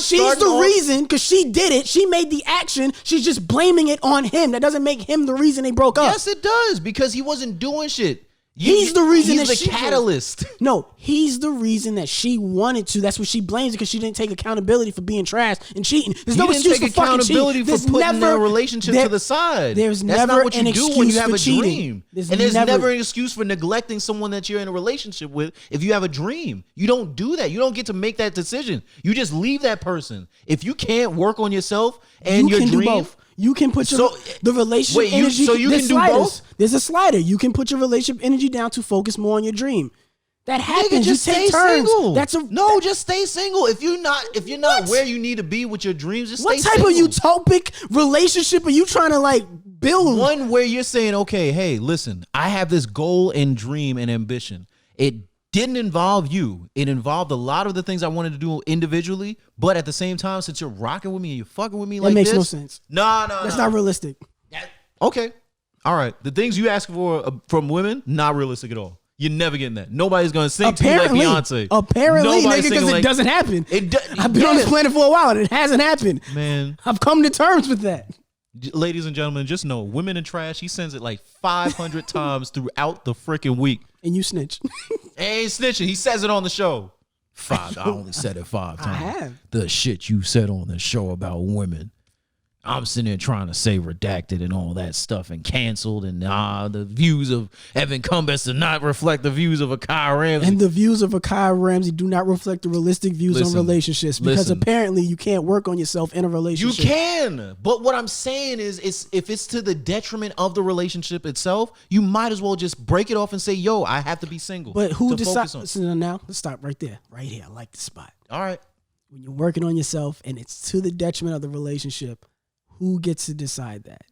she's the reason because she did it. She made the action. She's just blaming it on him. That doesn't make him the reason they broke up. Yes, it does because he wasn't doing shit. He's the reason he's that the catalyst. No, he's the reason that she wanted to. That's what she blames because she didn't take accountability for being trash and cheating. There's no excuse for fucking cheating. There's for putting their relationship to the side. There's That's never not what you do when you have a dream. There's and there's never an excuse for neglecting someone that you're in a relationship with if you have a dream. You don't do that. You don't get to make that decision. You just leave that person. If you can't work on yourself and your dream, do both. You can put the relationship energy. So you can do both? There's a slider. You can put your relationship energy down to focus more on your dream. That happens. Just you stay take turns. single. Just stay single. If you're not where you need to be with your dreams, just stay single. What type of utopic relationship are you trying to build? One where you're saying, okay, hey, listen, I have this goal and dream and ambition. It didn't involve you. It involved a lot of the things I wanted to do individually, but at the same time, since you're rocking with me and you're fucking with me like this. That makes no sense. No. That's not realistic. Okay. All right. The things you ask for from women, not realistic at all. You're never getting that. Nobody's going to sing to you like Beyonce. Apparently, nigga, because it doesn't happen. I've been on this planet for a while and it hasn't happened. Man. I've come to terms with that. Ladies and gentlemen, just know, women in trash, he sends it like 500 times throughout the freaking week. And you snitch. Ain't snitching. He says it on the show. I only said it 5 times. I have. The shit you said on the show about women. I'm sitting there trying to say redacted and all that stuff and canceled and the views of Evan Combest do not reflect the views of Akai Ramsey. And the views of Akai Ramsey do not reflect the realistic views on relationships because apparently you can't work on yourself in a relationship. You can, but what I'm saying is if it's to the detriment of the relationship itself, you might as well just break it off and say, yo, I have to be single. But who decides? Listen, now, let's stop right there. Right here. I like the spot. All right. When you're working on yourself and it's to the detriment of the relationship, who gets to decide that?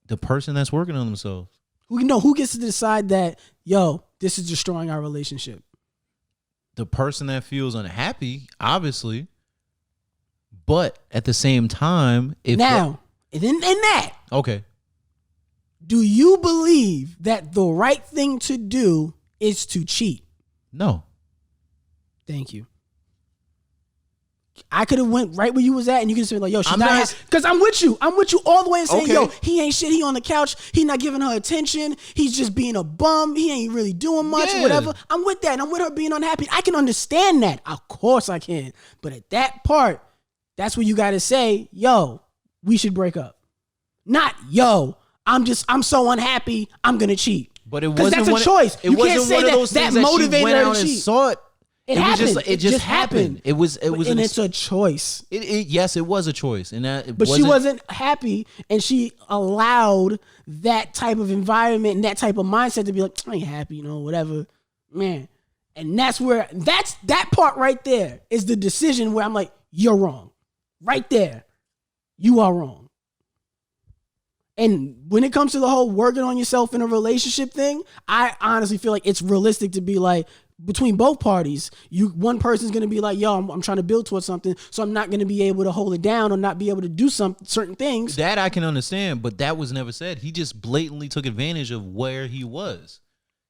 The person that's working on themselves. Who gets to decide that, yo, this is destroying our relationship? The person that feels unhappy, obviously. But at the same time, in that. Okay. Do you believe that the right thing to do is to cheat? No. Thank you. I could have went right where you was at, and you could say like, "Yo, she's not." Because I'm with you. I'm with you all the way and saying, "Yo, he ain't shit. He on the couch. He not giving her attention. He's just being a bum. He ain't really doing much, whatever." I'm with that, and I'm with her being unhappy. I can understand that. Of course, I can. But at that part, that's where you got to say, "Yo, we should break up." Not, "Yo, I'm so unhappy. I'm gonna cheat." But it wasn't. That's a choice. You can't say that motivated her to cheat. It just happened. It was, and it's a choice. Yes, it was a choice, but she wasn't happy, and she allowed that type of environment and that type of mindset to be like, I ain't happy, whatever, man. And that's that part right there is the decision where I'm like, you're wrong, right there, you are wrong. And when it comes to the whole working on yourself in a relationship thing, I honestly feel like it's realistic to be like, between both parties, one person's gonna be like, yo, I'm trying to build towards something, so I'm not gonna be able to hold it down or not be able to do certain things. That I can understand, but that was never said. He just blatantly took advantage of where he was.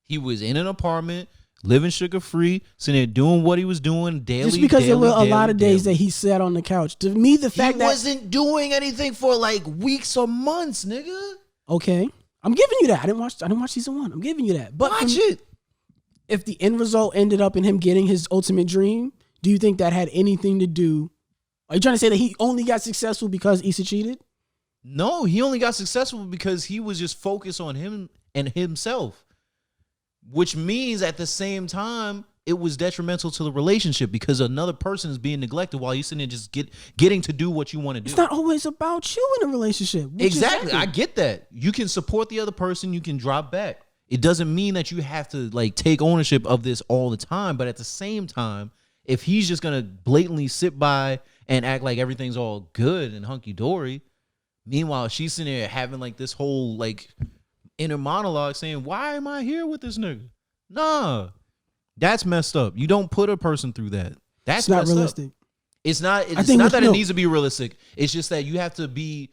He was in an apartment, living sugar free, sitting there doing what he was doing daily. Just because there were a lot of days that he sat on the couch. To me, the fact that he wasn't doing anything for like weeks or months, nigga. Okay, I'm giving you that. I didn't watch season 1. I'm giving you that. But watch it. If the end result ended up in him getting his ultimate dream, do you think that had anything to do? Are you trying to say that he only got successful because Issa cheated? No, he only got successful because he was just focused on him and himself, which means at the same time, it was detrimental to the relationship because another person is being neglected while you sitting there just getting to do what you want to do. It's not always about you in a relationship. Exactly. I get that. You can support the other person. You can drop back. It doesn't mean that you have to like take ownership of this all the time. But at the same time, if he's just going to blatantly sit by and act like everything's all good and hunky-dory, meanwhile, she's sitting there having like this whole like inner monologue saying, why am I here with this nigga? Nah, that's messed up. You don't put a person through that. That's not realistic. Up. It's not that it needs to be realistic. It's just that you have to be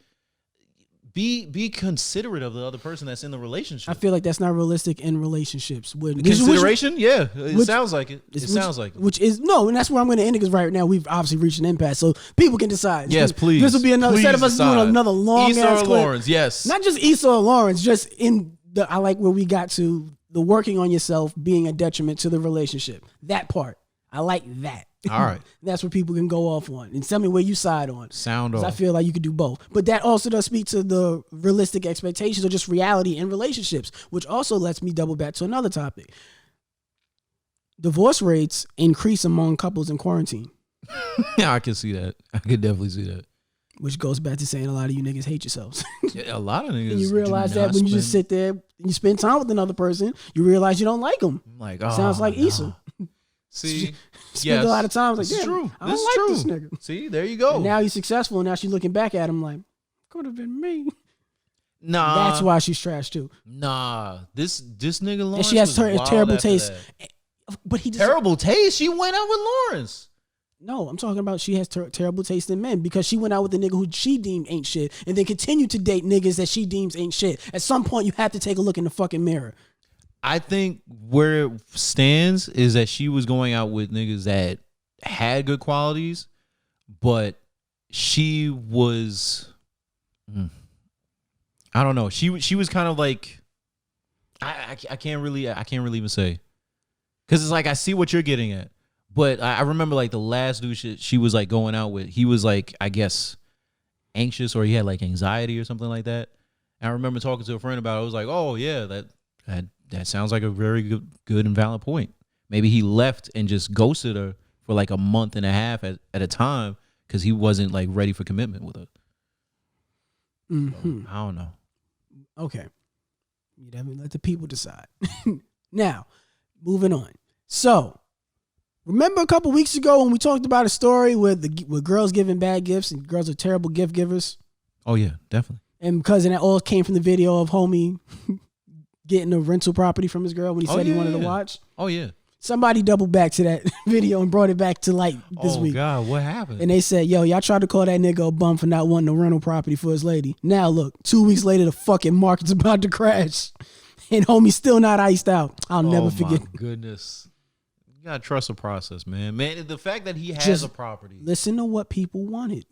considerate of the other person that's in the relationship. I feel like that's not realistic in relationships. Consideration? Yeah. It sounds like it. It sounds like it. Which is, no, and that's where I'm going to end it because right now we've obviously reached an impasse. So people can decide. Yes, please. This will be another set of us doing another long Issa ass or clip. Lawrence, yes. Not just Issa or Lawrence, just in the, I like where we got to the working on yourself being a detriment to the relationship. That part. I like that. All right. That's what people can go off on. And tell me where you side on. Sound off. I feel like you could do both. But that also does speak to the realistic expectations or just reality in relationships, which also lets me double back to another topic. Divorce rates increase among couples in quarantine. Yeah, I can see that. I can definitely see that. Which goes back to saying a lot of you niggas hate yourselves. Yeah, a lot of niggas. And you realize that when you just sit there and you spend time with another person, you realize you don't like them. Like, sounds like Issa. See, spend a lot of times like, this is true. I don't like this nigga. See, there you go. And now he's successful, and now she's looking back at him like, could have been me. Nah, that's why she's trash too. Nah, this nigga Lawrence. And she has terrible taste. But he terrible taste. She went out with Lawrence. No, I'm talking about she has terrible taste in men because she went out with a nigga who she deemed ain't shit, and then continued to date niggas that she deems ain't shit. At some point, you have to take a look in the fucking mirror. I think where it stands is that she was going out with niggas that had good qualities, but she was, I don't know. She was kind of like, I can't really even say, because it's like I see what you're getting at, but I remember like the last dude she was like going out with, he was like, I guess anxious or he had like anxiety or something like that. And I remember talking to a friend about it. I was like, oh yeah, that sounds like a very good and valid point. Maybe he left and just ghosted her for like a month and a half at a time because he wasn't like ready for commitment with her. Mm-hmm. So, I don't know. Okay. You have to let the people decide. Now, moving on. So, remember a couple weeks ago when we talked about a story with girls giving bad gifts and girls are terrible gift givers? Oh, yeah, definitely. And because that all came from the video of homie getting a rental property from his girl when he said he wanted to watch. Oh, yeah. Somebody doubled back to that video and brought it back to light this week. Oh, God, what happened? And they said, yo, y'all tried to call that nigga a bum for not wanting a rental property for his lady. Now, look, 2 weeks later, the fucking market's about to crash. And homie's still not iced out. I'll never forget. Oh, my goodness. You got to trust the process, man. Man, the fact that he has a property. Listen to what people wanted.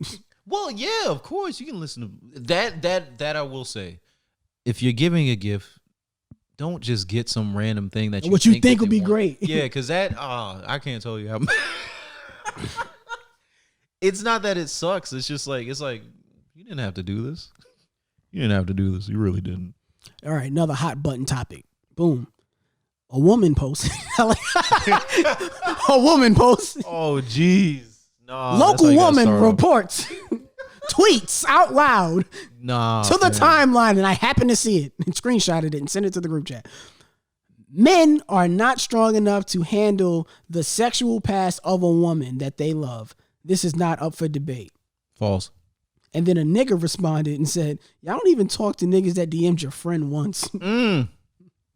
Well, yeah, of course. You can listen to that I will say. If you're giving a gift, don't just get some random thing that you think would be great. Yeah, because that, I can't tell you how. It's not that it sucks. It's just like, you didn't have to do this. You didn't have to do this. You really didn't. All right, another hot button topic. Boom. A woman post. A woman post. Oh, jeez. Nah, local woman reports, tweets out loud to the timeline, and I happened to see it and screenshotted it and sent it to the group chat. Men are not strong enough to handle the sexual past of a woman that they love. This is not up for debate. False. And then a nigga responded and said, y'all don't even talk to niggas that DM'd your friend once.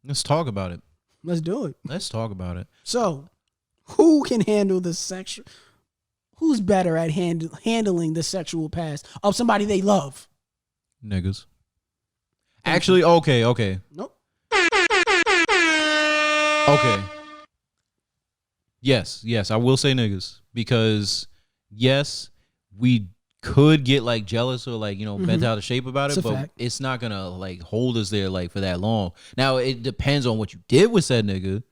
Let's talk about it. Let's do it. Let's talk about it. So, who can handle the sexual? Who's better at handling the sexual past of somebody they love? Niggas. Actually, okay. Nope. Okay. Yes, I will say niggas because yes, we could get like jealous or like, you know, bent out of shape about it, It's a but fact. it's not gonna like hold us there like for that long. Now it depends on what you did with said nigga,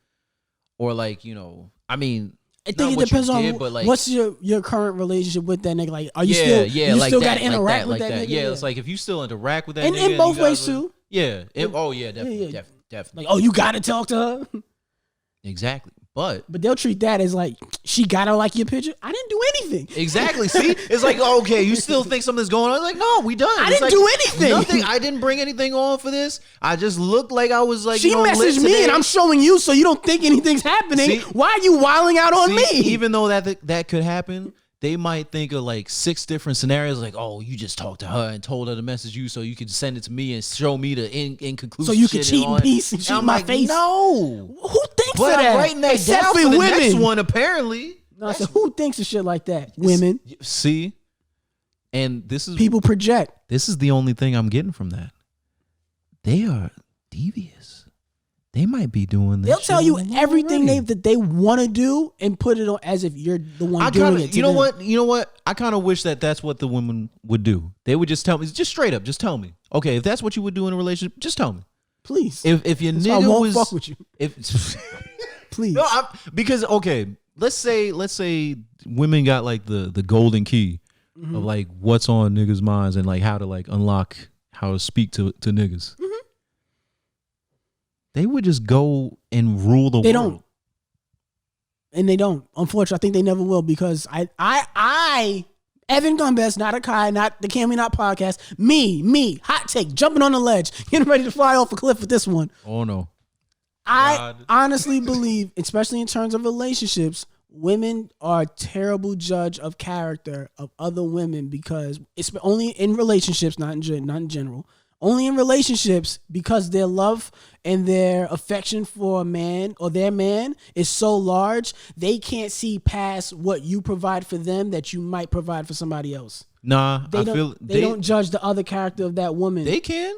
or like, you know, I mean, I think it depends on but like, what's your current relationship with that nigga. Like, are you like still that, got to interact with like that nigga? Yeah, it's like if you still interact with that and nigga, in both you ways guys too. Yeah. Definitely. Like, oh, you got to talk to her. Exactly. But they'll treat that as like, she got to like your picture. I didn't do anything. exactly. See, it's like, oh, okay, you still think something's going on? Like, no, we done. I It's didn't like, do anything. Nothing. I didn't bring anything on for this. I just looked like I was like, She messaged me and I'm showing you so you don't think anything's happening. See? Why are you wilding out on me? Even though that could happen, they might think of like 6 different scenarios. Like, oh, you just talked to her and told her to message you so you could send it to me and show me the inconclusive So you shit could cheat in peace and cheat in my face? No. Who thinks But of I'm that? writing that Except down for for the women. next one, apparently. No, I said, who thinks of shit like that? Women. See? And this is People project. This is the only thing I'm getting from that. They are devious. They might be doing this. They'll tell you shit everything already. that they want to do and put it on as if you're the one doing it. You know what? I kind of wish that's what the women would do. They would just tell me, just straight up, just tell me. Okay, if that's what you would do in a relationship, just tell me. Please. If your So nigga I won't was, fuck with you. if Please. no, because okay, let's say women got like the golden key of like what's on niggas' minds and like how to like unlock how to speak to niggas. They would just go and rule the world. They don't. And they don't. Unfortunately, I think they never will because I Evan Combest, not Akai, not the Can We Not podcast, me, hot take, jumping on the ledge, getting ready to fly off a cliff with this one. Oh no. I honestly believe, especially in terms of relationships, women are a terrible judge of character of other women because it's only in relationships, not in general. Only in relationships because their love and their affection for a man or their man is so large, they can't see past what you provide for them that you might provide for somebody else. Nah, They don't judge the other character of that woman. They can.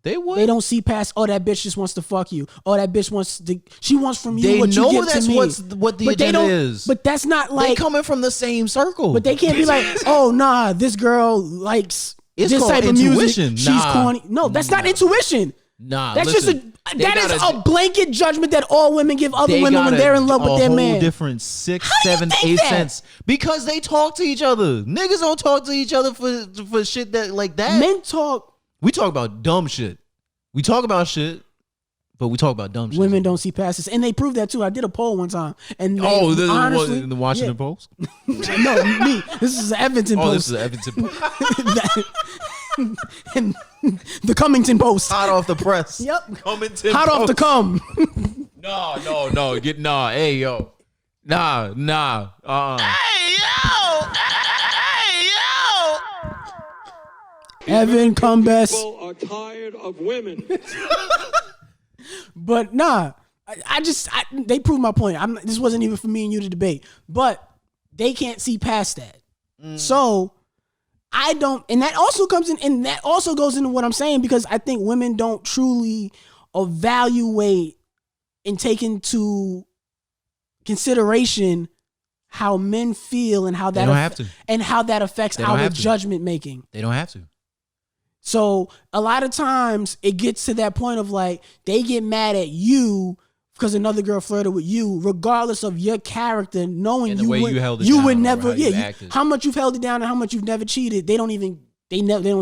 They would. They don't see past, oh, that bitch just wants to fuck you. Oh, that bitch she wants from you They what you know give that's to me. what the But they agenda don't- is. But that's not like, they coming from the same circle. but they can't be like, oh, nah, this girl likes It's this called type of intuition. music. She's Nah. corny. No, that's not intuition. Nah, That's listen, just they that is got a blanket judgment that all women give other they women got when they're in love with their whole man. different 6, How do you 7, think 8 that? cents because they talk to each other. Niggas don't talk to each other for shit that like that. Men talk. We talk about dumb shit. We talk about shit, but we talk about dumb shit. Women don't see past this, and they proved that too. I did a poll one time, and they, honestly, honestly, in the Washington Post. no, me. This is an Edmonton Oh, Post. this is Evanston. and the Commington Post. Hot off the press. Yep. Commington Hot off the Post. cum. No. Hey, yo. Nah. Evan Combest. People are tired of women. But nah, they proved my point. This wasn't even for me and you to debate, but they can't see past that. So I don't, and that also comes in, and that also goes into what I'm saying because I think women don't truly evaluate and take into consideration how men feel and how that They don't have to. and how that affects They don't our have to. judgment making. They don't have to. So a lot of times it gets to that point of like they get mad at you because another girl flirted with you, regardless of your character, knowing And the you way would, you held it you down would or never, how you yeah, acted. how much you've held it down and how much you've never cheated. They don't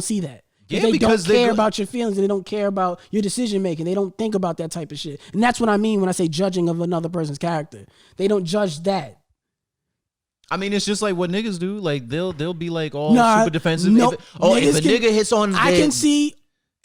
see that. Yeah, They because don't they care go- about your feelings. And they don't care about your decision making. They don't think about that type of shit. And that's what I mean when I say judging of another person's character. They don't judge that. I mean, it's just like what niggas do. Like they'll be like all Nah, super defensive. nope. If a Niggas nigga hits on, I can see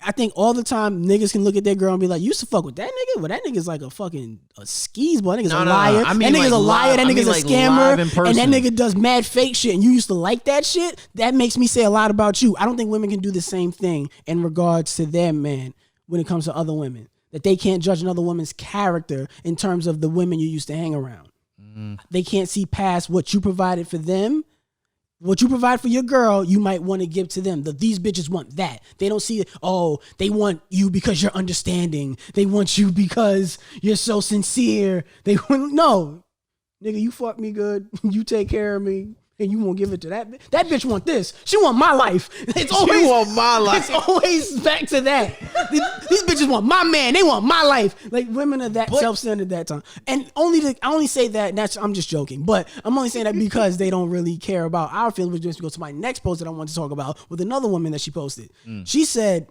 I think all the time niggas can look at their girl and be like, you used to fuck with that nigga? Well, that nigga's like a fucking skis boy. That nigga's a liar. I mean, that nigga's like a liar. That nigga's a scammer. And that nigga does mad fake shit. And you used to like that shit? That makes me say a lot about you. I don't think women can do the same thing in regards to their man when it comes to other women. That they can't judge another woman's character in terms of the women you used to hang around. They can't see past what you provided for them. What you provide for your girl, you might want to give to them. These bitches want that. They don't see, they want you because you're understanding. They want you because you're so sincere. They want, no. Nigga, you fuck me good. You take care of me. And you won't give it to that bitch. That bitch want this. She want my life. She want my life. It's always back to that. These bitches want my man. They want my life. Like women are that self-centered that time. And I only say that, and I'm just joking, but I'm only saying that because they don't really care about our feelings, which just go to my next post that I want to talk about with another woman that she posted. She said,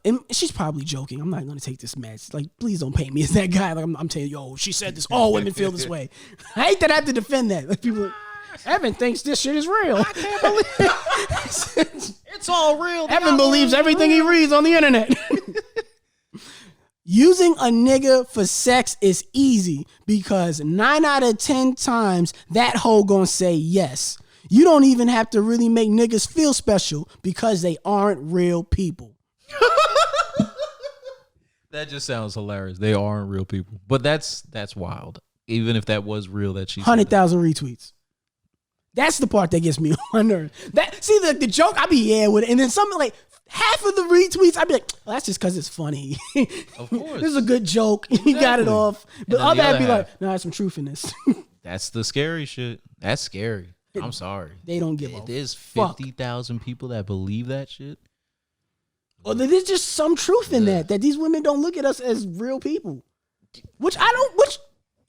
and she's probably joking. I'm not going to take this mess. Like, please don't paint me as that guy. Like, I'm telling you, she said this. All women feel this way. I hate that I have to defend that. Like, people, Evan thinks this shit is real. I can't believe it. It's all real. Evan believes everything he reads on the internet. Using a nigga for sex is easy because 9 out of 10 times that hoe gonna say yes. You don't even have to really make niggas feel special because they aren't real people. That just sounds hilarious. They aren't real people. But that's wild. Even if that was real, that she 100,000 retweets. That's the part that gets me on nerves. See the joke, I be with it. And then something like half of the retweets, I'd be like, well, that's just because it's funny. Of course. This is a good joke. Exactly. You got it off. But other half be like, no, there's some truth in this. That's the scary shit. That's scary. I'm sorry. They don't give a There's 50,000 people that believe that shit. Or there's just some truth in that these women don't look at us as real people. Which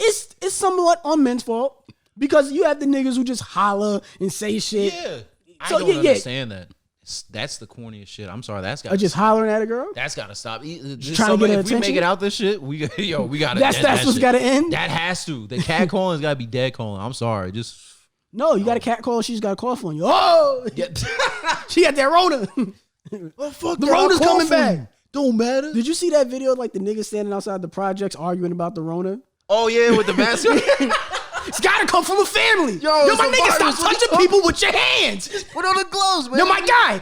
is somewhat on men's fault. Because you have the niggas who just holler and say shit. Yeah. I don't understand that. That's the corniest shit. I'm sorry. That's got just hollering at a girl? That's got to stop. Trying to get if we make it out this shit, we got to. That's what's got to end? That has to. The cat calling's got to be dead calling. I'm sorry. No, you got a cat call. She's got a cough on you. Oh! She got that Rona. Well, fuck the Rona's coming back. Don't matter. Did you see that video of like the niggas standing outside the projects arguing about the Rona? Oh, yeah, with the mask. It's gotta come from a family. Yo my nigga, stop touching people with your hands. Just put on the gloves, man. Yo, my guy.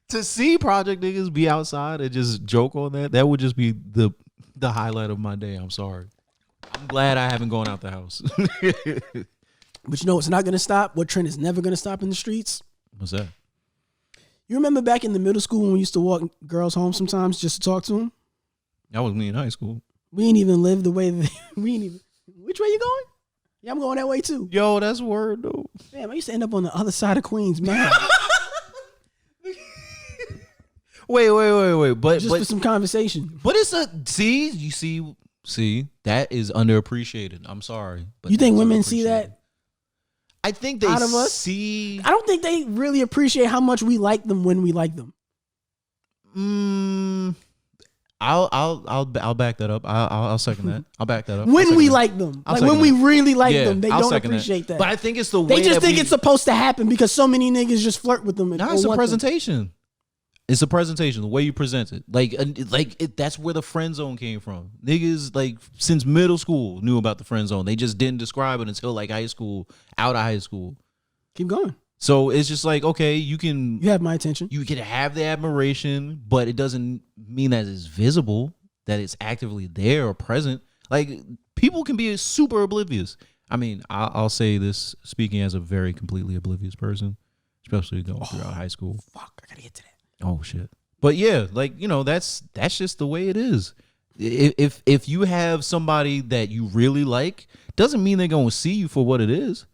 To see project niggas be outside and just joke on that would just be the highlight of my day. I'm sorry. I'm glad I haven't gone out the house. But you know what's not gonna stop? What trend is never gonna stop in the streets? What's that? You remember back in the middle school when we used to walk girls home sometimes just to talk to them? That was me in high school. We ain't even live the way we ain't even. Which way you going? Yeah, I'm going that way too. Yo, that's word though. Damn, I used to end up on the other side of Queens, man. Wait. But for some conversation. But it's see, that is underappreciated. I'm sorry. But you think women see that? I think they out of us? see. I don't think they really appreciate how much we like them when we like them. I'll back that up. I'll second that. I'll back that up. When we like them, like when we really like them, they don't appreciate that. But I think it's the way they just think it's supposed to happen because so many niggas just flirt with them. No, it's a presentation. It's a presentation. The way you present it, that's where the friend zone came from. Niggas like since middle school knew about the friend zone. They just didn't describe it until like high school, out of high school. Keep going. So it's just like, okay, you have my attention. You can have the admiration, but it doesn't mean that it's visible, that it's actively there or present. Like people can be super oblivious. I mean, I'll say this speaking as a very completely oblivious person, especially going throughout high school. Fuck, I gotta get to that. Oh shit. But yeah, like, that's just the way it is. If you have somebody that you really like, doesn't mean they're gonna see you for what it is.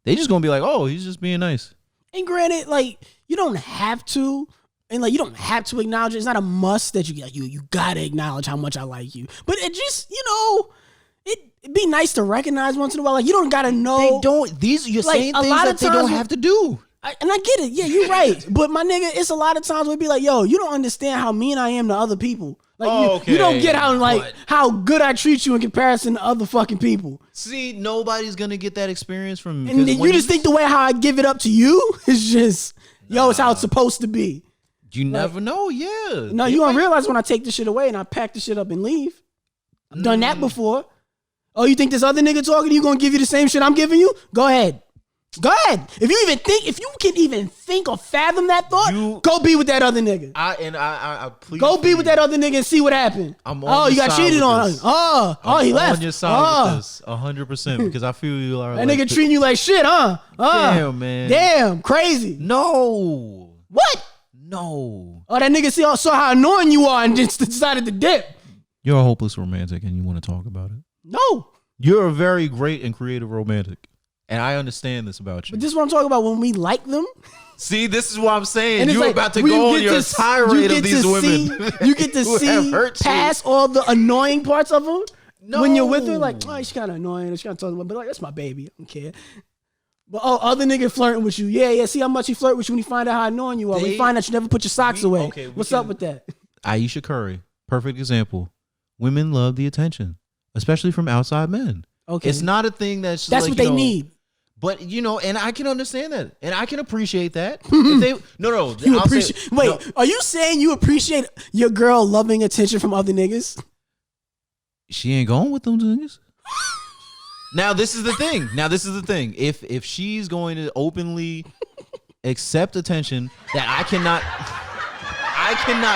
They just gonna be like, oh, he's just being nice. And granted, like, you don't have to, and like you don't have to acknowledge it. It's not a must that you gotta acknowledge how much I like you. But it just, it'd be nice to recognize once in a while. Like you don't gotta know. They don't. You're like, saying things that they don't have to do. And I get it. Yeah, you're right. But my nigga, it's a lot of times where it be like, yo, you don't understand how mean I am to other people. Like you don't get how good I treat you in comparison to other fucking people. See, nobody's gonna get that experience from me. And you just think the way how I give it up to you is just, it's how it's supposed to be. You never know, yeah. No, you don't realize when I take the shit away and I pack the shit up and leave. I've done that before. Oh, you think this other nigga talking to you gonna give you the same shit I'm giving you? Go ahead. If you can even think or fathom that thought, go be with that other nigga. I please. Go be with that other nigga and see what happened. You got cheated on. He left. On your side with this, 100%, because I feel you are. That nigga treating you like shit, huh? Damn, man. Damn, crazy. No. What? No. Oh, that nigga saw how annoying you are and just decided to dip. You're a hopeless romantic and you want to talk about it. No. You're a very great and creative romantic. And I understand this about you. But this is what I'm talking about when we like them. See, this is what I'm saying. And you're like, about to go on your tirade of these women. You get to see past all the annoying parts of them. No. When you're with her, like, oh, she's kind of annoying. She's kind of talking about, but like, that's my baby. I don't care. But other nigga flirting with you. Yeah. See how much he flirt with you when he find out how annoying you are. When he find out you never put your socks away. Okay, what's up with that? Aisha Curry, perfect example. Women love the attention, especially from outside men. Okay. It's not a thing that's like, what they need. But and I can understand that, and I can appreciate that. If they, are you saying you appreciate your girl loving attention from other niggas? She ain't going with them niggas. Now this is the thing. If she's going to openly accept attention, that I cannot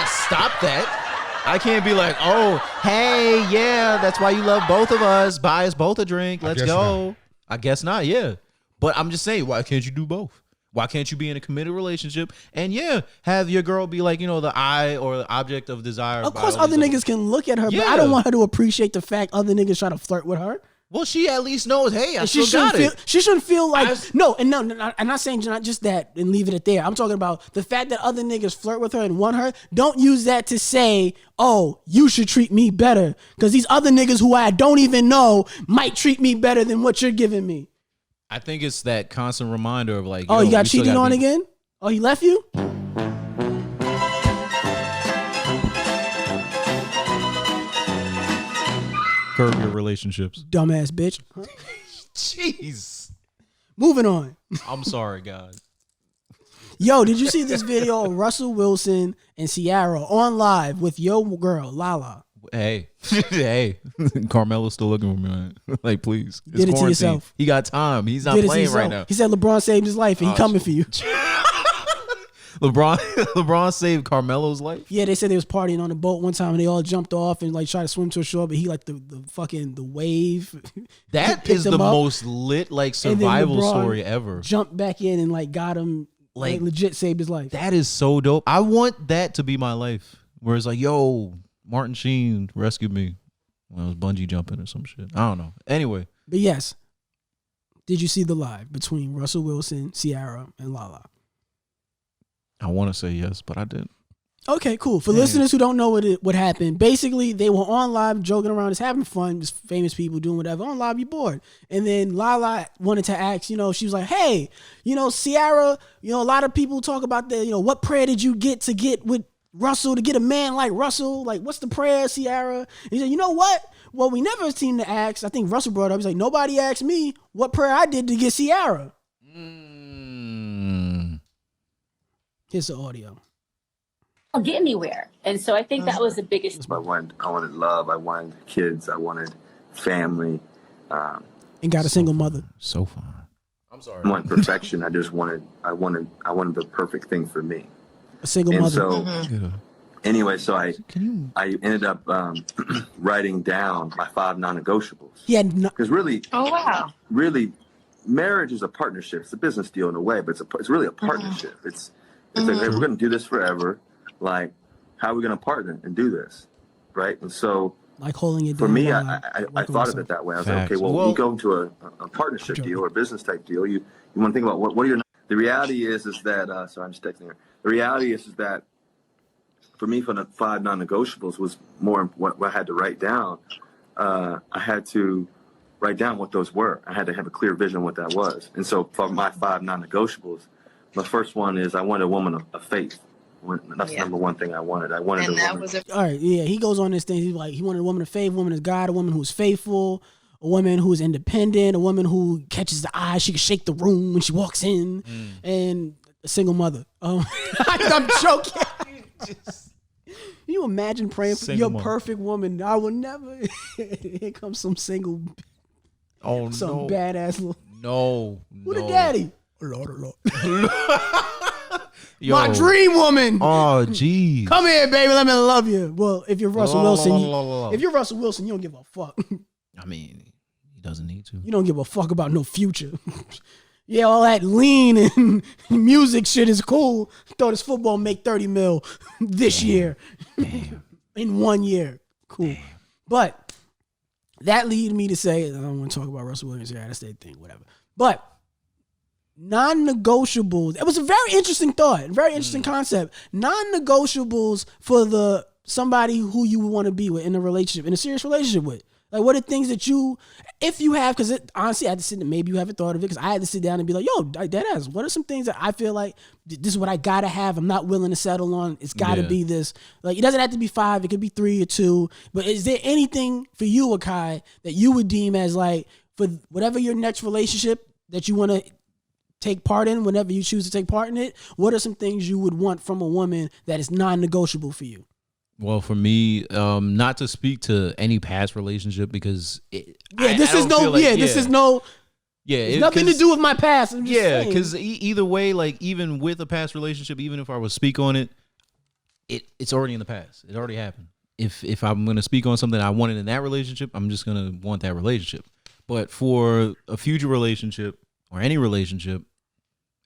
stop that. I can't be like, oh, hey, yeah, that's why you love both of us. Buy us both a drink. Let's go. I guess not, yeah. But I'm just saying, why can't you do both? Why can't you be in a committed relationship and have your girl be like, the eye or the object of desire? Of course, other niggas can look at her, but I don't want her to appreciate the fact other niggas try to flirt with her. Well, she at least knows, hey, I still got it. She shouldn't feel like, I'm not saying not just that and leave it at there. I'm talking about the fact that other niggas flirt with her and want her. Don't use that to say, oh, you should treat me better. Because these other niggas who I don't even know might treat me better than what you're giving me. I think it's that constant reminder of like, you got cheated on again? Oh, he left you? Curb your relationships. Dumbass bitch. Huh? Jeez. Moving on. I'm sorry, guys. Yo, did you see this video of Russell Wilson and Ciara on live with your girl, Lala? Hey, Carmelo's still looking for me, man. Like, please. Did it to yourself. He got time. He's not playing right now. He said LeBron saved his life and he coming for you. LeBron saved Carmelo's life? Yeah, they said they was partying on a boat one time and they all jumped off and like tried to swim to a shore, but he like the wave. That is the most lit like survival story ever. Jumped back in and like got him, like legit saved his life. That is so dope. I want that to be my life. Where it's like, yo, Martin Sheen rescued me when I was bungee jumping or some shit. I don't know. Anyway. But yes, did you see the live between Russell Wilson, Ciara, and Lala? I want to say yes, but I didn't. Okay, cool. For listeners who don't know what happened, basically they were on live joking around, just having fun, just famous people doing whatever. On live, you bored. And then Lala wanted to ask, she was like, hey, Ciara, a lot of people talk about what prayer did you get with Russell to get a man like Russell? Like, what's the prayer, Ciara? And he said, you know what? Well, we never seemed to ask. I think Russell brought it up. He's like, nobody asked me what prayer I did to get Ciara. Here's the audio. I'll get anywhere. And so I think that was the biggest. I wanted love. I wanted kids. I wanted family. And got a single mother. So fun. I'm sorry. I want perfection. I wanted the perfect thing for me. A single mother. So anyway, so I ended up writing down my 5 non-negotiables. Yeah. Because really, really, marriage is a partnership. It's a business deal in a way, but it's really a partnership. It's like, hey, we're going to do this forever. Like, how are we going to partner and do this? Right. And so, like holding it down. For me, I thought of it that way. I was like, okay, well, you go into a partnership deal or a business type deal. You want to think about what are your. The reality is that. Sorry, I'm just texting her. The reality is that for me, for the 5 non-negotiables was more what I had to write down. I had to write down what those were. I had to have a clear vision of what that was. And so for my 5 non-negotiables, the first one is I wanted a woman of faith. That's the number one thing I wanted. I wanted a woman. All right, yeah. He goes on this thing. He's like, he wanted a woman of faith, a woman of God, a woman who's faithful, a woman who's independent, a woman who catches the eye. She can shake the room when she walks in, and a single mother. I'm joking. You imagine praying for Single your mom. perfect woman? I will never. Here comes some single, Oh some no, badass little. no, Who no. the daddy? Lord. Yo. My dream woman. Oh, jeez. Come here, baby. Let me love you. Well, if you're Russell Wilson, if you, you're Russell Wilson, you don't give a fuck. I mean, he doesn't need to. You don't give a fuck about no future. Yeah, all that lean and music shit is cool. Thought his football make 30 mil this year. Damn. In 1 year. Cool. But that lead me to say, I don't want to talk about Russell Williams here. That's their thing, whatever. But non-negotiables. It was a very interesting thought, very interesting concept. Non-negotiables for somebody who you would want to be with in a relationship, in a serious relationship with. Like, what are things that you, if you have, because honestly, I had to sit, maybe you haven't thought of it, because I had to sit down and be like, yo, deadass, what are some things that I feel like this is what I gotta have? I'm not willing to settle on. It's gotta be this. Like, it doesn't have to be 5, it could be 3 or 2. But is there anything for you, Akai, that you would deem as like, for whatever your next relationship that you want to take part in, whenever you choose to take part in it, what are some things you would want from a woman that is non-negotiable for you? Well, for me, not to speak to any past relationship because this is nothing to do with my past. I'm just saying. Because either way, like even with a past relationship, even if I would speak on it, it's already in the past. It already happened. If I'm gonna speak on something I wanted in that relationship, I'm just gonna want that relationship. But for a future relationship or any relationship,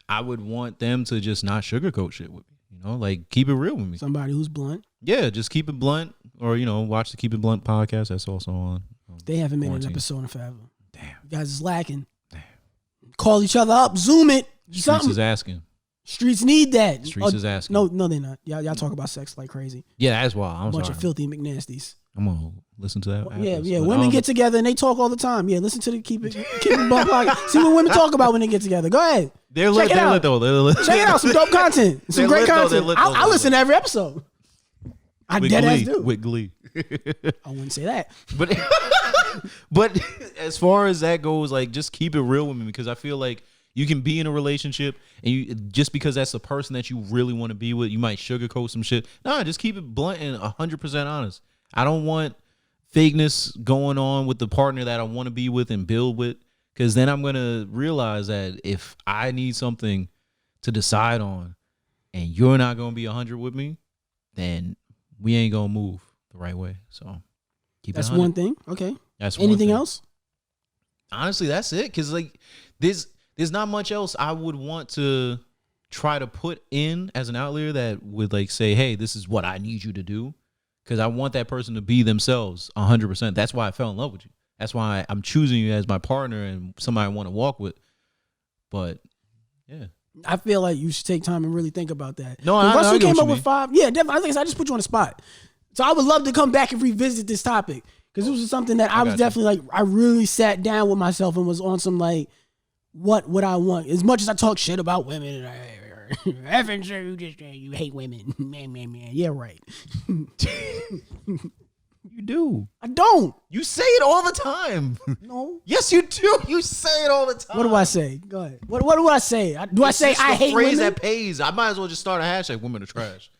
I would want them to just not sugarcoat shit with me. You know, like keep it real with me. Somebody who's blunt. Yeah, just keep it blunt, or watch the Keep It Blunt podcast. That's also on. They haven't made quarantine. an episode in forever. Damn, You guys is lacking. Damn. Call each other up, Zoom it. Streets Something. is asking. Streets need that. Streets is asking. No, they're not. Y'all talk about sex like crazy. Yeah, that's why. I'm Bunch sorry. of filthy McNasties. I'm gonna listen to that. Yeah. Women get together and they talk all the time. Yeah, listen to the Keep It Blunt podcast. See what women talk about when they get together. Go ahead. They're lit. They're lit though. They're lit. Check it out. Some dope content. Some They're great lit, though. content. They're lit, though. I listen to every episode. I With dead ass glee. do. With glee. I wouldn't say that. But as far as that goes, like just keep it real with me because I feel like you can be in a relationship and you just because that's the person that you really want to be with, you might sugarcoat some shit. Nah, just keep it blunt and 100% honest. I don't want fakeness going on with the partner that I want to be with and build with because then I'm going to realize that if I need something to decide on and you're not going to be 100 with me, then we ain't going to move the right way. So keep That's it 100. one thing. Okay. That's one Anything thing. else? Honestly, that's it. Because like there's not much else I would want to try to put in as an outlier that would like say, hey, this is what I need you to do. Because I want that person to be themselves 100%. That's why I fell in love with you. That's why I'm choosing you as my partner and somebody I want to walk with. But yeah. I feel like you should take time and really think about that. No, Russell I get came what up you with 5. Yeah, definitely. I just put you on the spot. So I would love to come back and revisit this topic because this was something that I was definitely like. I really sat down with myself and was on some like, what would I want? As much as I talk shit about women, and you hate women, man. Yeah, right. You do. I don't. You say it all the time. No. Yes, you do. You say it all the time. What do I say? Go ahead. What do I say? I say just I the hate phrase women? that pays. I might as well just start a hashtag. Women are trash.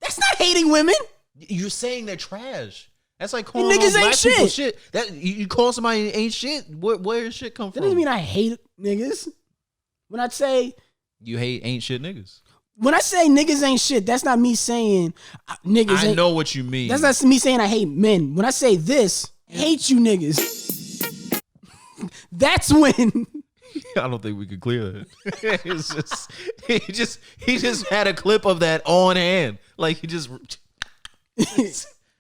That's not hating women. You're saying they're trash. That's like You calling niggas all ain't black people shit. shit. That you call somebody ain't shit. Where does shit come That from? doesn't mean I hate niggas. When I say You hate ain't shit niggas. When I say niggas ain't shit, that's not me saying niggas ain't. I know what you mean. That's not me saying I hate men. When I say this, hate you niggas. That's when. I don't think we could clear that. It's just he just had a clip of that on hand. Like he just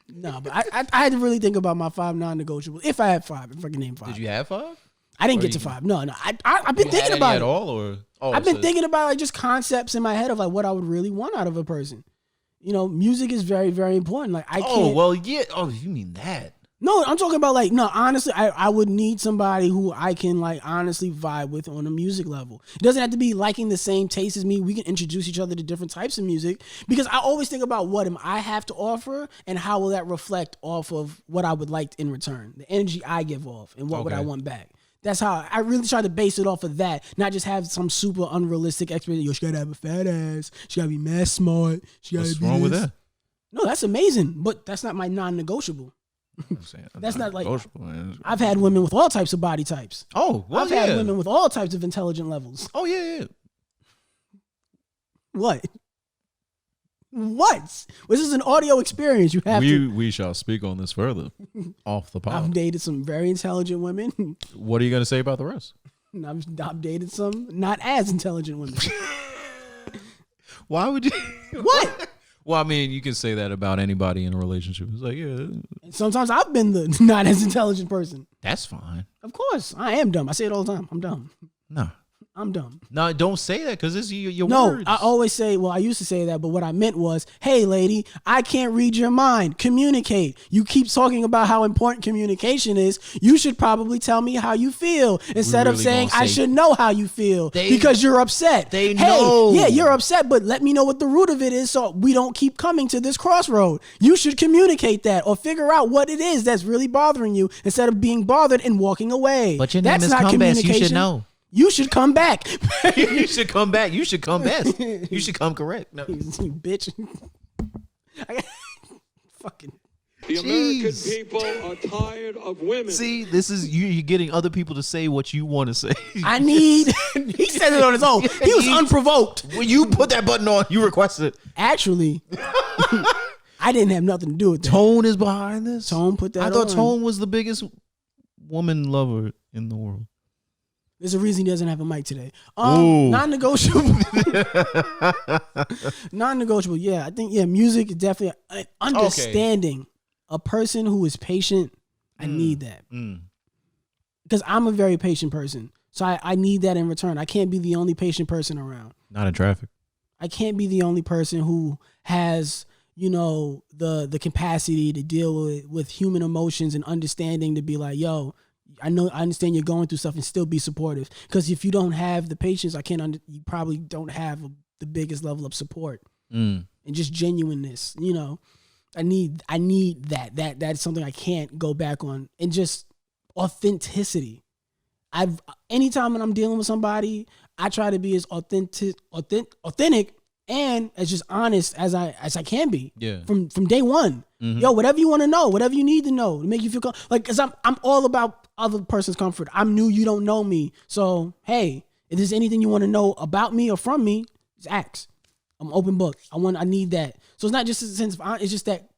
No, but I had to really think about my 5 non-negotiables. If I had 5, if I can name 5. Did you have 5? I didn't Or get to you- 5. No. I've been You thinking had about any it. at all, or I've been thinking about like just concepts in my head of like what I would really want out of a person. You know, music is very, very important. Like I can't. Oh well, yeah. Oh, you mean that? No, I'm talking about like, no, honestly, I would need somebody who I can like honestly vibe with on a music level. It doesn't have to be liking the same taste as me. We can introduce each other to different types of music because I always think about what am I have to offer and how will that reflect off of what I would like in return, the energy I give off and what would I want back. That's how I really try to base it off of that, not just have some super unrealistic expectation. Yo, she gotta have a fat ass. She gotta be mad smart. She gotta What's be wrong with this. that? No, that's amazing, but that's not my non-negotiable. I'm saying, That's not like man. I've had women with all types of body types. Oh, well, I've had women with all types of intelligent levels. Oh yeah. What? This is an audio experience. You have to. We shall speak on this further off the pod. I've dated some very intelligent women. What are you gonna say about the rest? I've dated some not as intelligent women. Why would you? What? Well, I mean, you can say that about anybody in a relationship. It's like, yeah, And sometimes I've been the not as intelligent person. that's fine. Of course, I am dumb. I say it all the time. I'm dumb. No, I'm dumb. no, don't say that because it's your No, words. I always say, well, I used to say that, but what I meant was, hey, lady, I can't read your mind. Communicate. You keep talking about how important communication is. You should probably tell me how you feel instead of really saying, gonna I say- should know how you feel because you're upset. They hey, know. Yeah, you're upset, but let me know what the root of it is so we don't keep coming to this crossroad. You should communicate that or figure out what it is that's really bothering you instead of being bothered and walking away. But your name That's is not Combest. You communication. should know. You should come back. You should come back. You should come best. You should come correct. No. You bitch. Fucking. The American Jeez. people are tired of women. See, this is you're getting other people to say what you want to say. I need. He said it on his own. He was unprovoked. When you put that button on, you requested it. Actually, I didn't have nothing to do with that. Tone is behind this. Tone put that I thought on. Tone was the biggest woman lover in the world. There's a reason he doesn't have a mic today. Ooh. Non-negotiable. Non-negotiable. Yeah, I think music is definitely understanding. A person who is patient. I need that because I'm a very patient person. So I need that in return. I can't be the only patient person around. Not in traffic. I can't be the only person who has, the capacity to deal with human emotions and understanding to be like, yo, I understand you're going through stuff and still be supportive. Because if you don't have the patience, you probably don't have the biggest level of support and just genuineness. I need that. That's something I can't go back on. And just authenticity. Anytime when I'm dealing with somebody, I try to be as authentic and as just honest as I can be. Yeah. From day one. Mm-hmm. Yo, whatever you want to know, whatever you need to know to make you feel because I'm all about other person's comfort. I'm new, you don't know me. So hey, if there's anything you want to know about me or from me, just ask. I'm open book. I need that. So it's not just a sense of it's just that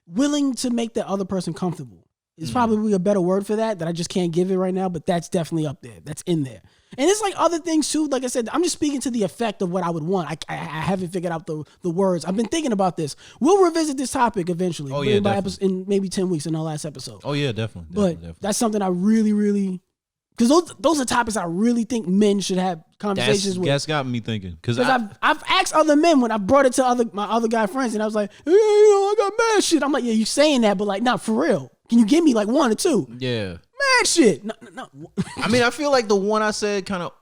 willing to make that other person comfortable. It's probably a better word for that I just can't give it right now, but that's definitely up there. That's in there. And it's like other things too. Like I said, I'm just speaking to the effect of what I would want. I haven't figured out the words. I've been thinking about this. We'll revisit this topic eventually. Oh, yeah, in maybe 10 weeks in our last episode. Oh yeah, definitely. But that's something I really, really, because those are topics I really think men should have conversations with. That's got me thinking because I've asked other men when I brought it to my other guy friends, and I was like, hey, I got mad shit. I'm like, yeah, you saying that, but like, not for real. Can you give me like one or two? Yeah. Mad shit. No. I mean, I feel like the one I said kind of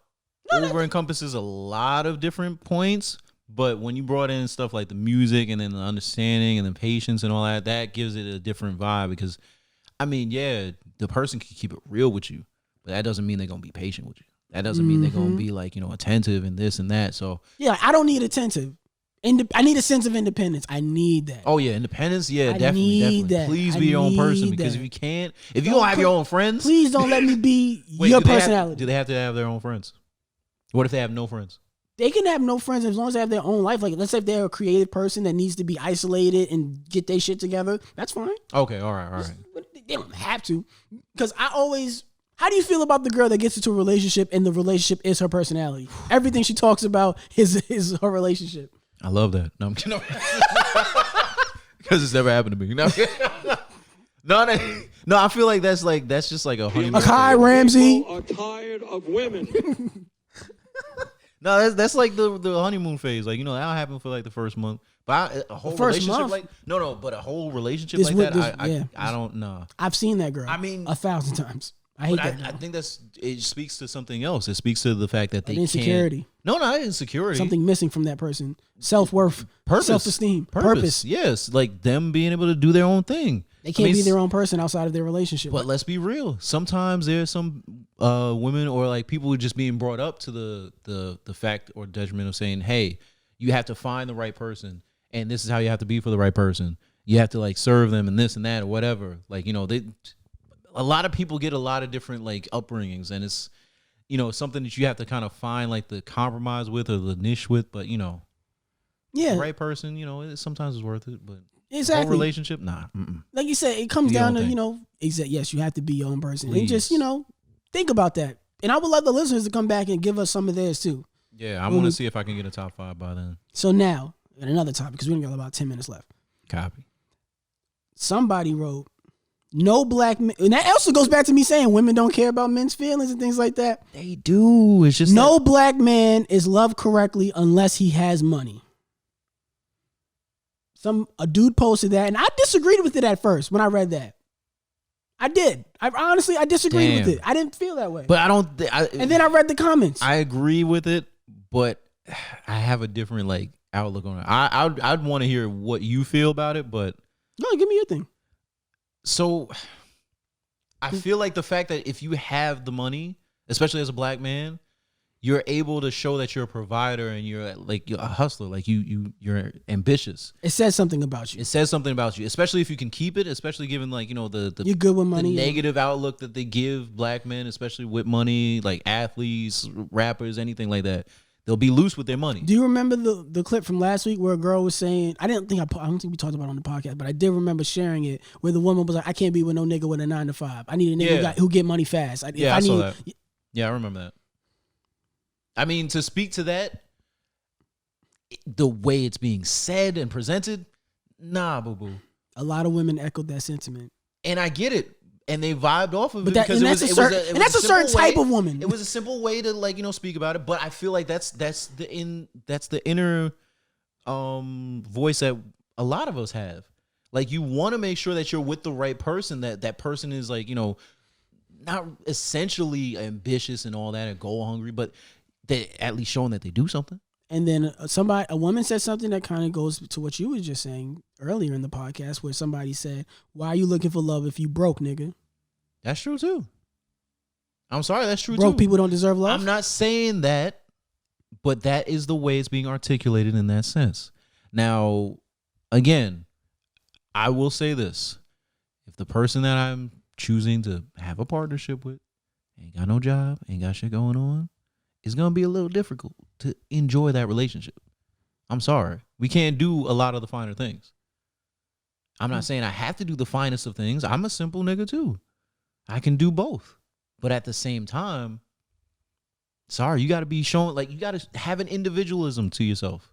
over encompasses a lot of different points, but when you brought in stuff like the music and then the understanding and the patience and all that gives it a different vibe because, I mean, yeah, the person can keep it real with you, but that doesn't mean they're going to be patient with you. That doesn't mean they're going to be like, attentive and this and that. So yeah, I don't need attentive. I need a sense of independence. I need that. Oh yeah, independence. Yeah, I definitely. need that. Please I be your own person need because that. if you don't have your own friends, please don't let me be wait, your do they have- personality. do they have to have their own friends? What if they have no friends? They can have no friends as long as they have their own life. Like, let's say if they're a creative person that needs to be isolated and get their shit together, that's fine. Okay, all right. But they don't have to. Because how do you feel about the girl that gets into a relationship and the relationship is her personality? Everything she talks about is her relationship. I love that. No, I'm kidding. Because it's never happened to me. No, no. I feel like that's just like a honeymoon. Hi, Ramsey. People are tired of women. No, that's like the honeymoon phase. Like that'll happen for like the first month. But a whole relationship month? like but a whole relationship This like with that, this- I don't know. I've seen that girl. I mean, 1,000 times. I hate But that girl. I think it speaks to something else. It speaks to the fact that they An insecurity. can't. No, not insecurity. Something missing from that person. Self-worth. Purpose. Self-esteem. Purpose. Yes, like them being able to do their own thing. They can't be their own person outside of their relationship. But let's be real. Sometimes there's some women or like people just being brought up to the fact or detriment of saying, hey, you have to find the right person. And this is how you have to be for the right person. You have to like serve them and this and that or whatever. Like, you know, a lot of people get a lot of different like upbringings, and it's, you know, something that you have to kind of find like the compromise with or the niche with. But, you know, the right person, you know, sometimes it's worth it. But exactly. whole relationship, nah. Like you said, it comes down to, you know, yes, you have to be your own person. Please. And just, you know, think about that. And I would love the listeners to come back and give us some of theirs too. Yeah, I want to see if I can get a top 5 by then. So now, and another topic, because we only got about 10 minutes left. Copy. Somebody wrote, no black men, and that also goes back to me saying women don't care about men's feelings and things like that. They do. It's just no black man is loved correctly unless he has money. A dude posted that, and I disagreed with it at first when I read that. I did. I disagreed with it. I didn't feel that way. But I don't. And then I read the comments. I agree with it, but I have a different like outlook on it. I'd want to hear what you feel about it, but no, give me your thing. So I feel like the fact that if you have the money, especially as a black man, you're able to show that you're a provider and you're a hustler, like you're ambitious. It says something about you. It says something about you, especially if you can keep it, especially given like, you know, the you're good with money, the negative outlook that they give black men, especially with money, like athletes, rappers, anything like that. They'll be loose with their money. Do you remember the clip from last week where a girl was saying, I don't think we talked about it on the podcast, but I did remember sharing it, where the woman was like, I can't be with no nigga with a 9 to 5. I need a nigga who get money fast. I saw that. Yeah, I remember that. I mean, to speak to that, the way it's being said and presented, nah, boo-boo. A lot of women echoed that sentiment. And I get it. And they vibed off of it because that's a certain type of woman. It was a simple way to, like, you know, speak about it. But I feel like that's the inner voice that a lot of us have. Like, you want to make sure that you're with the right person. That person is, like, you know, not essentially ambitious and all that and goal hungry, but they at least showing that they do something. And then a woman said something that kind of goes to what you were just saying earlier in the podcast, where somebody said, "Why are you looking for love if you broke, nigga?" That's true too. I'm sorry, that's true too. Broke people don't deserve love? I'm not saying that, but that is the way it's being articulated in that sense. Now, again, I will say this. If the person that I'm choosing to have a partnership with ain't got no job, ain't got shit going on, it's going to be a little difficult to enjoy that relationship. I'm sorry. We can't do a lot of the finer things. I'm not saying I have to do the finest of things. I'm a simple nigga too. I can do both. But at the same time, sorry, you got to be showing, like, you got to have an individualism to yourself.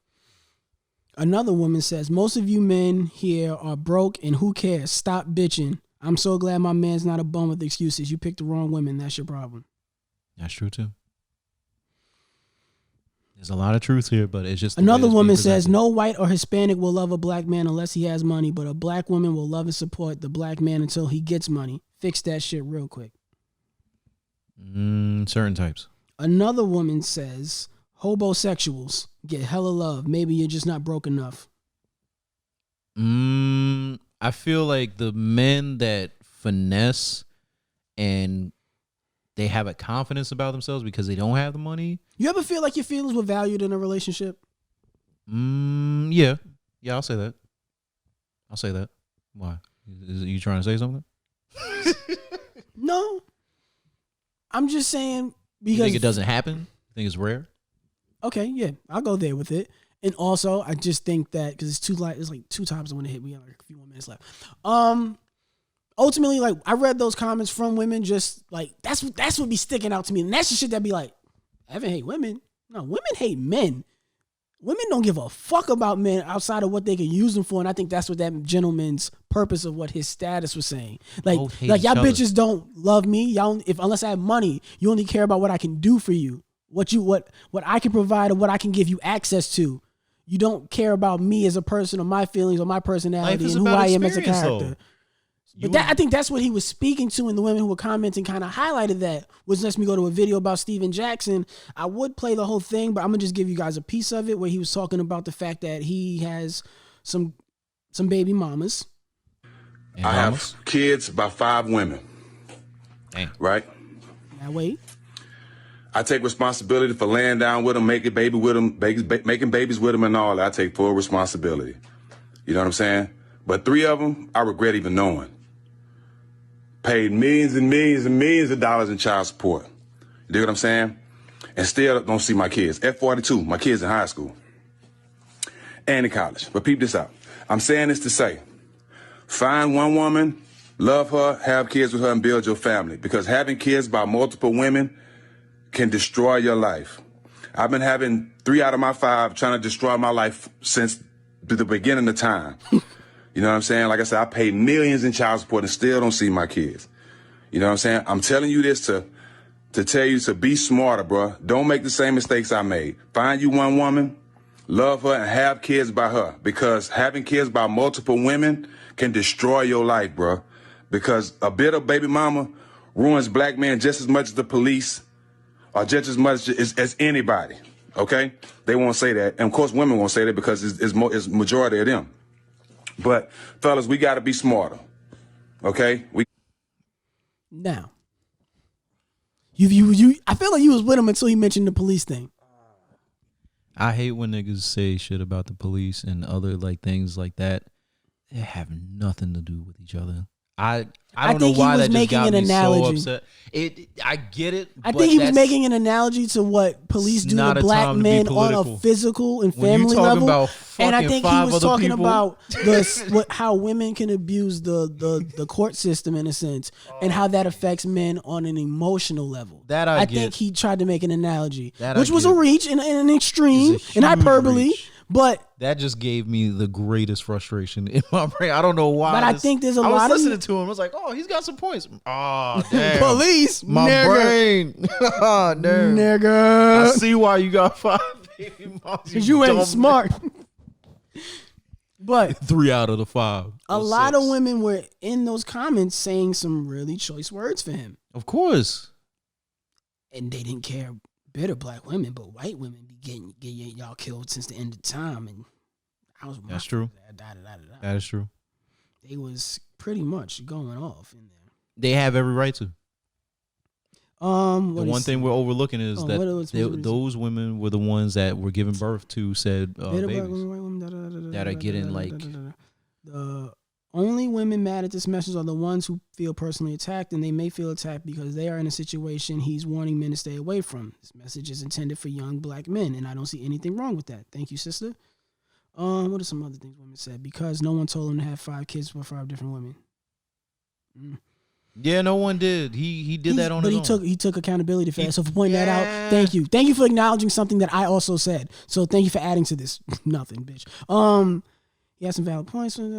Another woman says, most of you men here are broke and who cares? Stop bitching. I'm so glad my man's not a bum with excuses. You picked the wrong women. That's your problem. That's true too. There's a lot of truth here, but it's just... Another woman says, no white or Hispanic will love a black man unless he has money, but a black woman will love and support the black man until he gets money. Fix that shit real quick. Certain types. Another woman says, hobosexuals get hella love. Maybe you're just not broke enough. I feel like the men that finesse and they have a confidence about themselves because they don't have the money. You ever feel like your feelings were valued in a relationship? Yeah. Yeah, I'll say that. Why? Is you trying to say something? No. I'm just saying because... You think it doesn't happen? You think it's rare? Okay, yeah. I'll go there with it. And also, I just think that, because it's like 2 times I want to hit. We got like a few more minutes left. Ultimately, like, I read those comments from women, just like that's what be sticking out to me, and that's the shit that be like, Evan hate women. No, women hate men. Women don't give a fuck about men outside of what they can use them for, and I think that's what that gentleman's purpose of what his status was saying. Like y'all bitches don't love me. Y'all, unless I have money, you only care about what I can do for you, what I can provide, or what I can give you access to. You don't care about me as a person, or my feelings, or my personality, and who I am as a character. Though. But I think that's what he was speaking to, and the women who were commenting kind of highlighted that, which lets me go to a video about Steven Jackson. I would play the whole thing, but I'm going to just give you guys a piece of it, where he was talking about the fact that he has some baby mamas. And I mamas? have kids by 5 women. Dang. Right? Now wait. I take responsibility for laying down with them, making babies with them, making babies with them and all that. I take full responsibility. You know what I'm saying? But 3 of them, I regret even knowing. Paid millions and millions and millions of dollars in child support. You dig what I'm saying? And still don't see my kids. At 42, my kids in high school and in college. But peep this out. I'm saying this to say, find one woman, love her, have kids with her, and build your family. Because having kids by multiple women can destroy your life. I've been having 3 out of my 5 trying to destroy my life since the beginning of time. You know what I'm saying? Like I said, I pay millions in child support and still don't see my kids. You know what I'm saying? I'm telling you this to tell you to be smarter, bro. Don't make the same mistakes I made. Find you one woman, love her, and have kids by her. Because having kids by multiple women can destroy your life, bro. Because a bitter baby mama ruins black men just as much as the police or just as much as anybody, okay? They won't say that. And, of course, women won't say that because it's majority of them. But, fellas, we got to be smarter, okay? Now, you. I feel like you was with him until he mentioned the police thing. I hate when niggas say shit about the police and other like things like that. They have nothing to do with each other. I don't know why that just got me so upset. I get it. I think he was making an analogy to what police do to black men on a physical and family level. And I think he was talking about how women can abuse the court system in a sense, and how that affects men on an emotional level. That I get. think he tried to make an analogy, That which I was get. a reach and an extreme and hyperbole. Reach. But that just gave me the greatest frustration in my brain. I don't know why. But I think there's a lot of... I was listening to him. I was like, oh, he's got some points. Oh, damn. Police. My brain. Oh, damn. Nigga. I see why you got 5 baby moms. Because you ain't smart. But 3 out of the 5. A lot of women were in those comments saying some really choice words for him. Of course. And they didn't care bitter black women, but white women be getting y'all killed since the end of time. And I was That's true. That is true. They was pretty much going off in there. They have every right to. The one is, thing we're overlooking is that what those women were the ones that were giving birth to said babies that are getting like. The only women mad at this message are the ones who feel personally attacked, and they may feel attacked because they are in a situation he's warning men to stay away from. This message is intended for young black men, and I don't see anything wrong with that. Thank you, sister. What are some other things women said? Because no one told him to have 5 kids with 5 different women. Yeah, no one did. He did that on his own. But he took accountability for that. So for pointing that out, thank you. Thank you for acknowledging something that I also said. So thank you for adding to this. Nothing, bitch. He has some valid points. His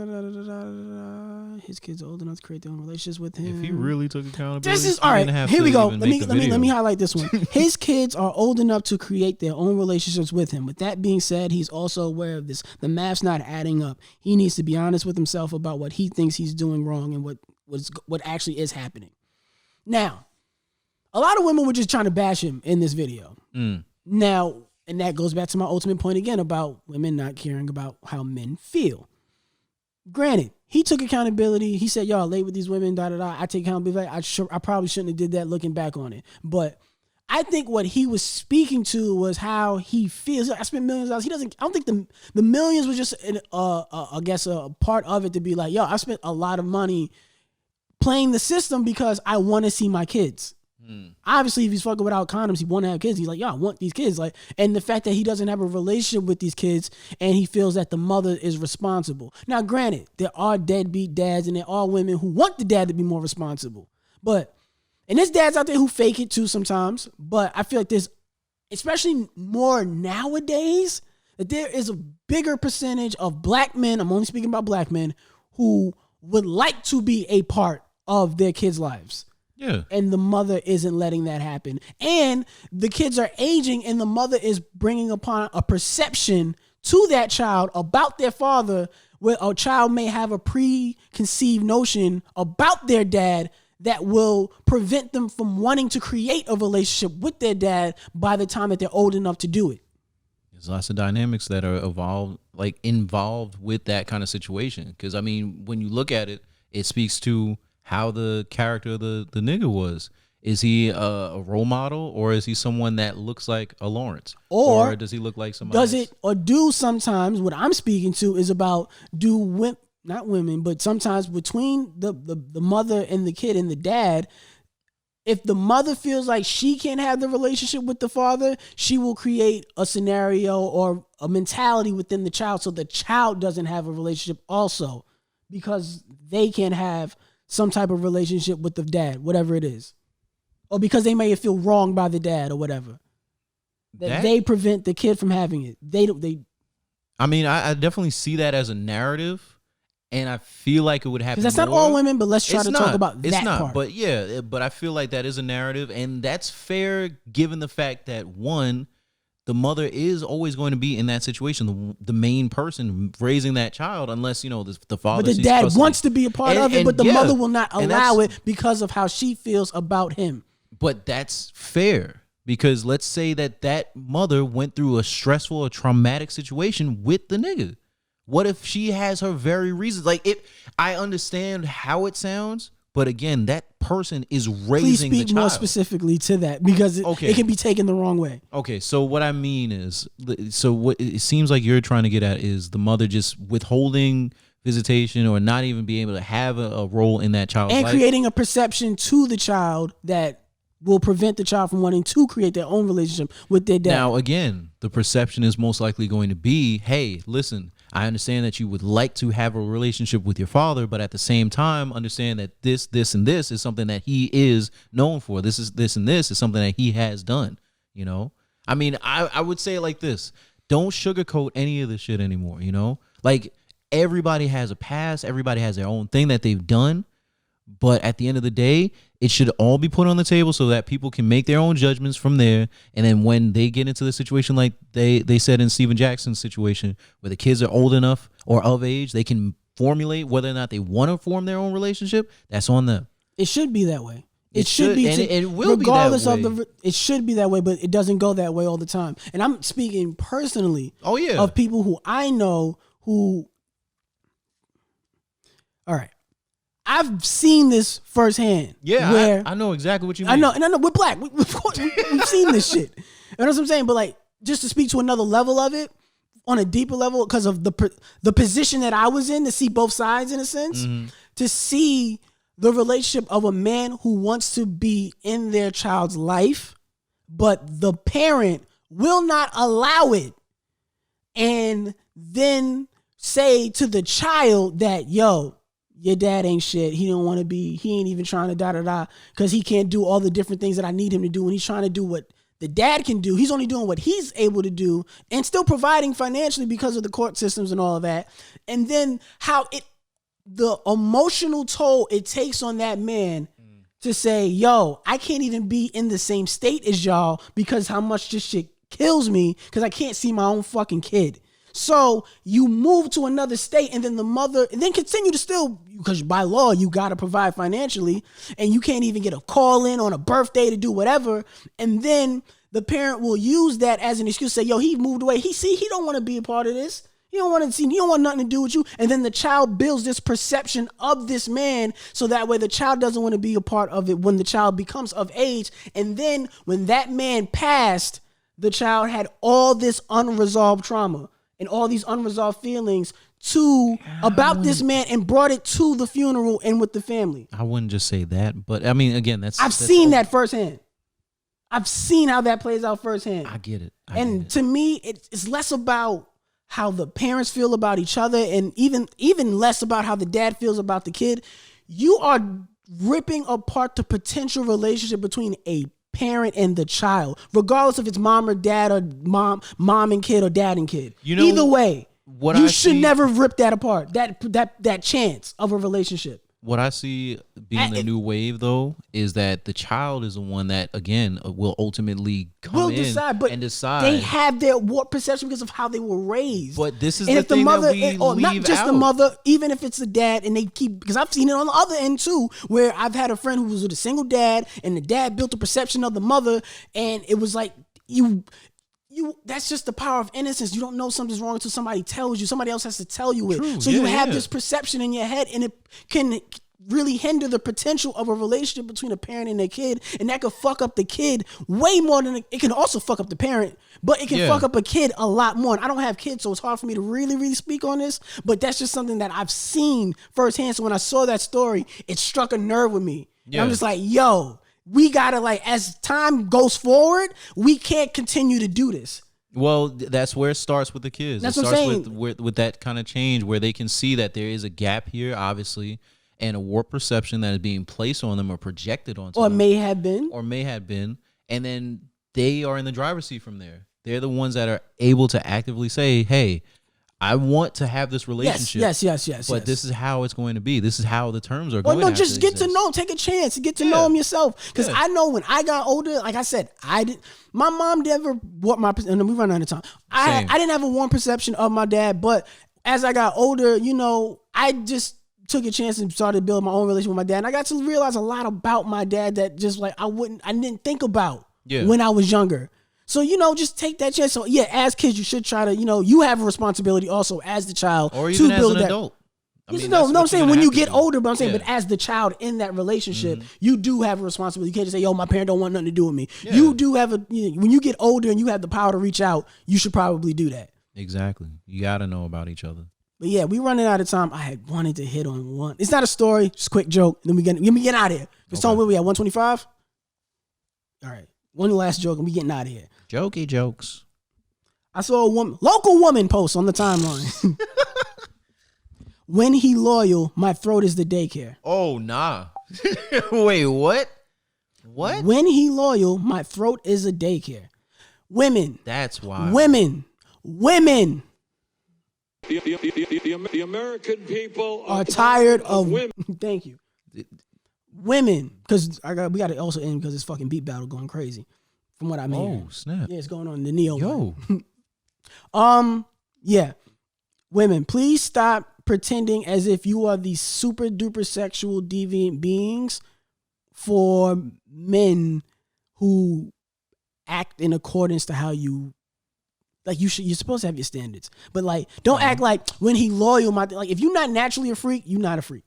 kids are old enough to create their own relationships with him. If he really took accountability, this is all right. Here we go. Let me highlight this one. His kids are old enough to create their own relationships with him. With that being said, he's also aware of this. The math's not adding up. He needs to be honest with himself about what he thinks he's doing wrong and what actually is happening. Now, a lot of women were just trying to bash him in this video. Now. And that goes back to my ultimate point again about women not caring about how men feel. Granted, he took accountability. He said, y'all late with these women, I take accountability. I probably shouldn't have did that looking back on it. But I think what he was speaking to was how he feels. I spent millions of dollars. I don't think the millions was just, I guess, a part of it to be like, yo, I spent a lot of money playing the system because I want to see my kids. Obviously, if he's fucking without condoms, he want to have kids. He's like, yo, I want these kids. Like, and the fact that he doesn't have a relationship with these kids and he feels that the mother is responsible. Now, granted, there are deadbeat dads and there are women who want the dad to be more responsible. And there's dads out there who fake it too sometimes. But I feel like there's, especially more nowadays, that there is a bigger percentage of black men, I'm only speaking about black men, who would like to be a part of their kids' lives. Yeah. And the mother isn't letting that happen. And the kids are aging and the mother is bringing upon a perception to that child about their father where a child may have a preconceived notion about their dad that will prevent them from wanting to create a relationship with their dad by the time that they're old enough to do it. There's lots of dynamics that are involved with that kind of situation. Because, I mean, when you look at it, It speaks to how the character of the nigga was. Is he a role model, or is he someone that looks like a Lawrence, or does he look like somebody? Does it or do sometimes? What I'm speaking to is about not women, but sometimes between the mother and the kid and the dad. If the mother feels like she can't have the relationship with the father, she will create a scenario or a mentality within the child so the child doesn't have a relationship also, because they can't have some type of relationship with the dad, whatever it is. Or because they may feel wronged by the dad or whatever. That they prevent the kid from having it. I mean, I definitely see that as a narrative. And I feel like it would happen. Because that's not all women, but let's try to talk about that part. But yeah, but I feel like that is a narrative, and that's fair given the fact that one, the mother is always going to be in that situation, the main person raising that child, unless the father. But the dad wants to be a part of it, but the mother will not allow it because of how she feels about him. But that's fair. Because let's say that mother went through a stressful or traumatic situation with the nigga. What if she has her very reasons? I understand how it sounds, but again, that person is raising the child. Please speak more specifically to that, because it can be taken the wrong way. Okay, so what I mean is, what it seems like you're trying to get at is the mother just withholding visitation or not even being able to have a role in that child's life. And creating a perception to the child that will prevent the child from wanting to create their own relationship with their dad. Now, again, the perception is most likely going to be, hey, listen, I understand that you would like to have a relationship with your father, but at the same time, understand that this, and this is something that he is known for. This and this is something that he has done, I mean, I would say it like this. Don't sugarcoat any of this shit anymore, Like, everybody has a past. Everybody has their own thing that they've done. But at the end of the day, it should all be put on the table so that people can make their own judgments from there. And then when they get into the situation like they said in Steven Jackson's situation, where the kids are old enough or of age, they can formulate whether or not they want to form their own relationship. That's on them. It should be that way. It should be, and it will regardless be that way. it should be that way, but it doesn't go that way all the time. And I'm speaking personally. Oh yeah, of people who I know who. All right. I've seen this firsthand. Yeah, where I know exactly what you mean. I know, we're black. We've seen this shit. You know what I'm saying? But just to speak to another level of it, on a deeper level, because of the position that I was in, to see both sides in a sense, to see the relationship of a man who wants to be in their child's life, but the parent will not allow it, and then say to the child that, yo, your dad ain't shit. He don't want to be, he ain't even trying to because he can't do all the different things that I need him to do. And he's trying to do what the dad can do. He's only doing what he's able to do and still providing financially because of the court systems and all of that. And then the emotional toll it takes on that man to say, yo, I can't even be in the same state as y'all because how much this shit kills me because I can't see my own fucking kid. So you move to another state and then the mother, and then continue to still, because by law, you got to provide financially and you can't even get a call in on a birthday to do whatever. And then the parent will use that as an excuse, say, yo, he moved away. He don't want to be a part of this. He don't want nothing to do with you. And then the child builds this perception of this man. So that way the child doesn't want to be a part of it when the child becomes of age. And then when that man passed, the child had all this unresolved trauma and all these unresolved feelings about this man and brought it to the funeral and with the family. I wouldn't just say that, but I mean, again, I've seen that firsthand. I've seen how that plays out firsthand. I get it. To me, it's less about how the parents feel about each other and even less about how the dad feels about the kid. You are ripping apart the potential relationship between a parent and the child, regardless if it's mom or dad or mom and kid or dad and kid. Either way, you should never rip that apart. That chance of a relationship. What I see being the new wave, though, is that the child is the one that, again, will ultimately come in and decide. They have their warped perception because of how they were raised. But this is the thing that we leave out. Not just the mother, even if it's the dad, and they keep, because I've seen it on the other end too, where I've had a friend who was with a single dad, and the dad built a perception of the mother, and it was like, that's just the power of innocence. You don't know something's wrong until somebody tells you. Somebody else has to tell you it. True. So you have this perception in your head, and it can really hinder the potential of a relationship between a parent and their kid, and that could fuck up the kid way more than it can also fuck up the parent, but it can fuck up a kid a lot more. And I don't have kids, so it's hard for me to really speak on this, but that's just something that I've seen firsthand. So when I saw that story, it struck a nerve with me. And I'm just like, yo, we gotta, like, as time goes forward, we can't continue to do this. Well, that's where it starts with the kids. That's it what I'm starts saying. with that kind of change where they can see that there is a gap here, obviously, and a warped perception that is being placed on them or projected onto them. Or may have been. And then they are in the driver's seat from there. They're the ones that are able to actively say, hey, I want to have this relationship. Yes. But this is how it's going to be. This is how the terms are going to Well, no, have just to get to know. Take a chance. Get to know them yourself. Because I know when I got older, like I said, my mom never bought my, and we run out of time. I didn't have a warm perception of my dad, but as I got older, you know, I just took a chance and started to build my own relationship with my dad. And I got to realize a lot about my dad that just like I didn't think about when I was younger. So, you know, just take that chance. So, yeah, as kids, you should try to, you know, you have a responsibility also as the child or even to build as an that. adult. I'm saying when you get older, but I'm saying, but as the child in that relationship, you do have a responsibility. You can't just say, yo, my parent don't want nothing to do with me. Yeah. You do have when you get older and you have the power to reach out, you should probably do that. Exactly. You got to know about each other. But yeah, we running out of time. I had wanted to hit on one. It's not a story, just a quick joke. Then we get out of here. Because Tone, where we at? 125? All right. One last joke and we getting out of here. Jokey jokes. I saw a local woman post on the timeline. When he loyal, my throat is the daycare. Oh, nah. Wait, what? What? When he loyal, my throat is a daycare. Women. That's why. Women. The American people are tired of women. Thank you. Women, because we got to also end because it's fucking beat battle going crazy. From what I mean. Oh, snap. Yeah, it's going on in the Neo. Yo. Yeah. Women, please stop pretending as if you are these super duper sexual deviant beings for men who act in accordance to how you like. You're supposed to have your standards, but like don't act like when he loyal. Like if you're not naturally a freak, you're not a freak.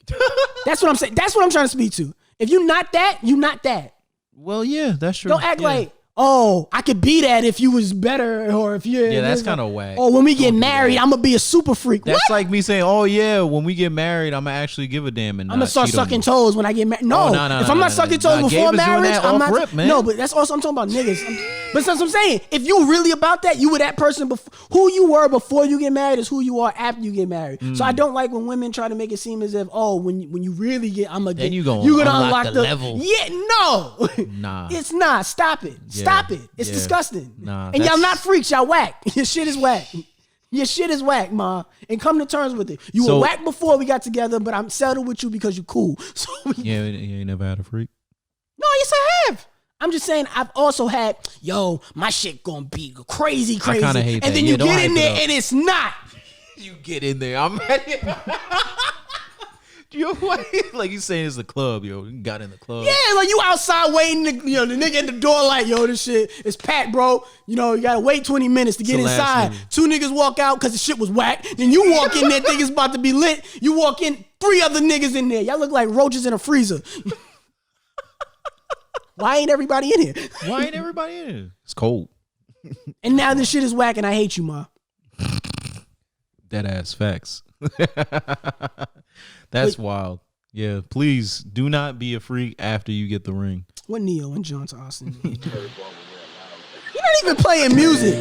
That's what I'm saying. That's what I'm trying to speak to. If you're not that, you're not that. Well, yeah, that's true. Don't act like, oh, I could be that if you was better, or if you're. Yeah, that's kind of whack. Oh, when we get married, I'm gonna be a super freak. That's what? like me saying, oh yeah, when we get married, I'm gonna actually give a damn and I'm gonna start sucking toes when I get married. No, if I'm not sucking toes before marriage, I'm not. Rip, man. No, but that's also I'm talking about niggas. But that's what I'm saying. If you really about that, you were that person before. Who you were before you get married is who you are after you get married. So I don't like when women try to make it seem as if when you really get, then you're gonna unlock the level. Yeah, no, nah, it's not. Stop it. Yeah. Stop it. It's disgusting. Nah, and y'all not freaks. Y'all whack. Your shit is whack. Your shit is whack, ma. And come to terms with it. You were whack before we got together, but I'm settled with you because you cool. So you ain't never had a freak? No, yes I have. I'm just saying I've also had, my shit gonna be crazy. I kinda hate that. And then you get in there and it's not. You get in there. I'm like you saying it's the club, yo. You got in the club. Yeah, like you outside waiting, the nigga at the door like, this shit is packed, bro. You gotta wait 20 minutes to get inside. Two niggas walk out because the shit was whack. Then you walk in there, think it's about to be lit. You walk in, 3 other niggas in there. Y'all look like roaches in a freezer. Why ain't everybody in here? It's cold. And now this shit is whack and I hate you, ma. Dead ass facts. That's wild. Yeah, please do not be a freak after you get the ring. What Neo and John to Austin? You're not even playing music.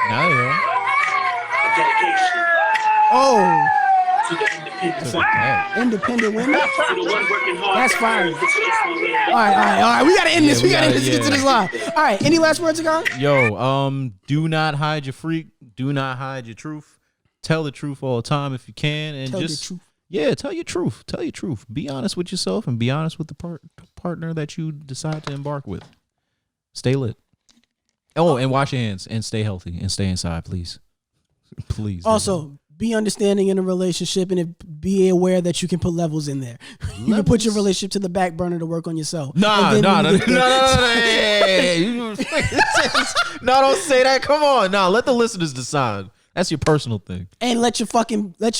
Now you are. Oh. To the independent women. That's fire. All right. We gotta end this. We gotta end this. Get to this live. All right. Any last words, Agon? Yo, do not hide your freak. Do not hide your truth. Tell the truth all the time if you can, and tell your truth. Tell your truth. Be honest with yourself and be honest with the partner that you decide to embark with. Stay lit. Oh, and wash your hands and stay healthy and stay inside, please. Please. Also, be understanding in a relationship and be aware that you can put levels in there. You can put your relationship to the back burner to work on yourself. No, don't say that. Come on. No, let the listeners decide. That's your personal thing. And let your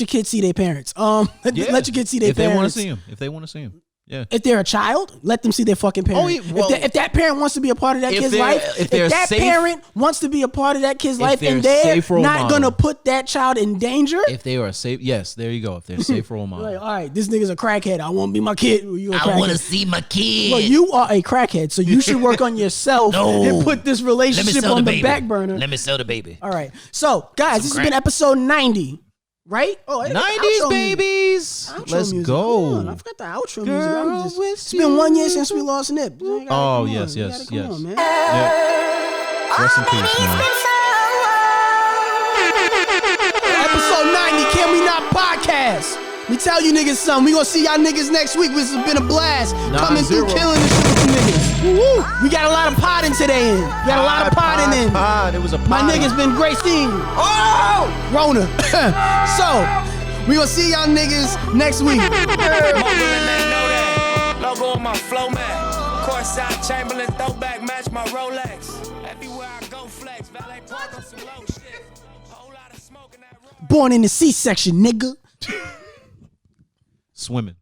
kids see their parents. Let your kids see their parents. If they want to see them. Yeah. If they're a child, let them see their fucking parent. Oh, yeah, well, if that parent wants to be a part of that kid's life, if that parent wants to be a part of that kid's life, and they're not gonna put that child in danger. If they are safe, yes, there you go. If they're safe role model. Like, all right, this nigga's a crackhead. I want to be my kid. I want to see my kid. Well, you are a crackhead, so you should work on yourself and put this relationship on the back burner. Let me sell the baby. All right, so guys, this has been episode 90. Right? Oh, 90s babies. Let's go. I forgot the outro music. It's been 1 year since we lost Nip. Oh, yes. Rest in peace, man. Episode 90, Can We Not Podcast. We tell you niggas something. We gonna see y'all niggas next week. This has been a blast. Coming through, killing the shit with you niggas. Woo-woo. We got a lot of potting today in. We got a lot of potting in. It was a My niggas been great seeing you. Oh! Rona. So, we gonna see y'all niggas next week. Logo on my flow mat. Courtside Chamberlain throwback match my Rolex. Everywhere I go flex. Valet park on some low shit. Whole lot of smoke in that room. Born in the C-section, nigga. Swimming.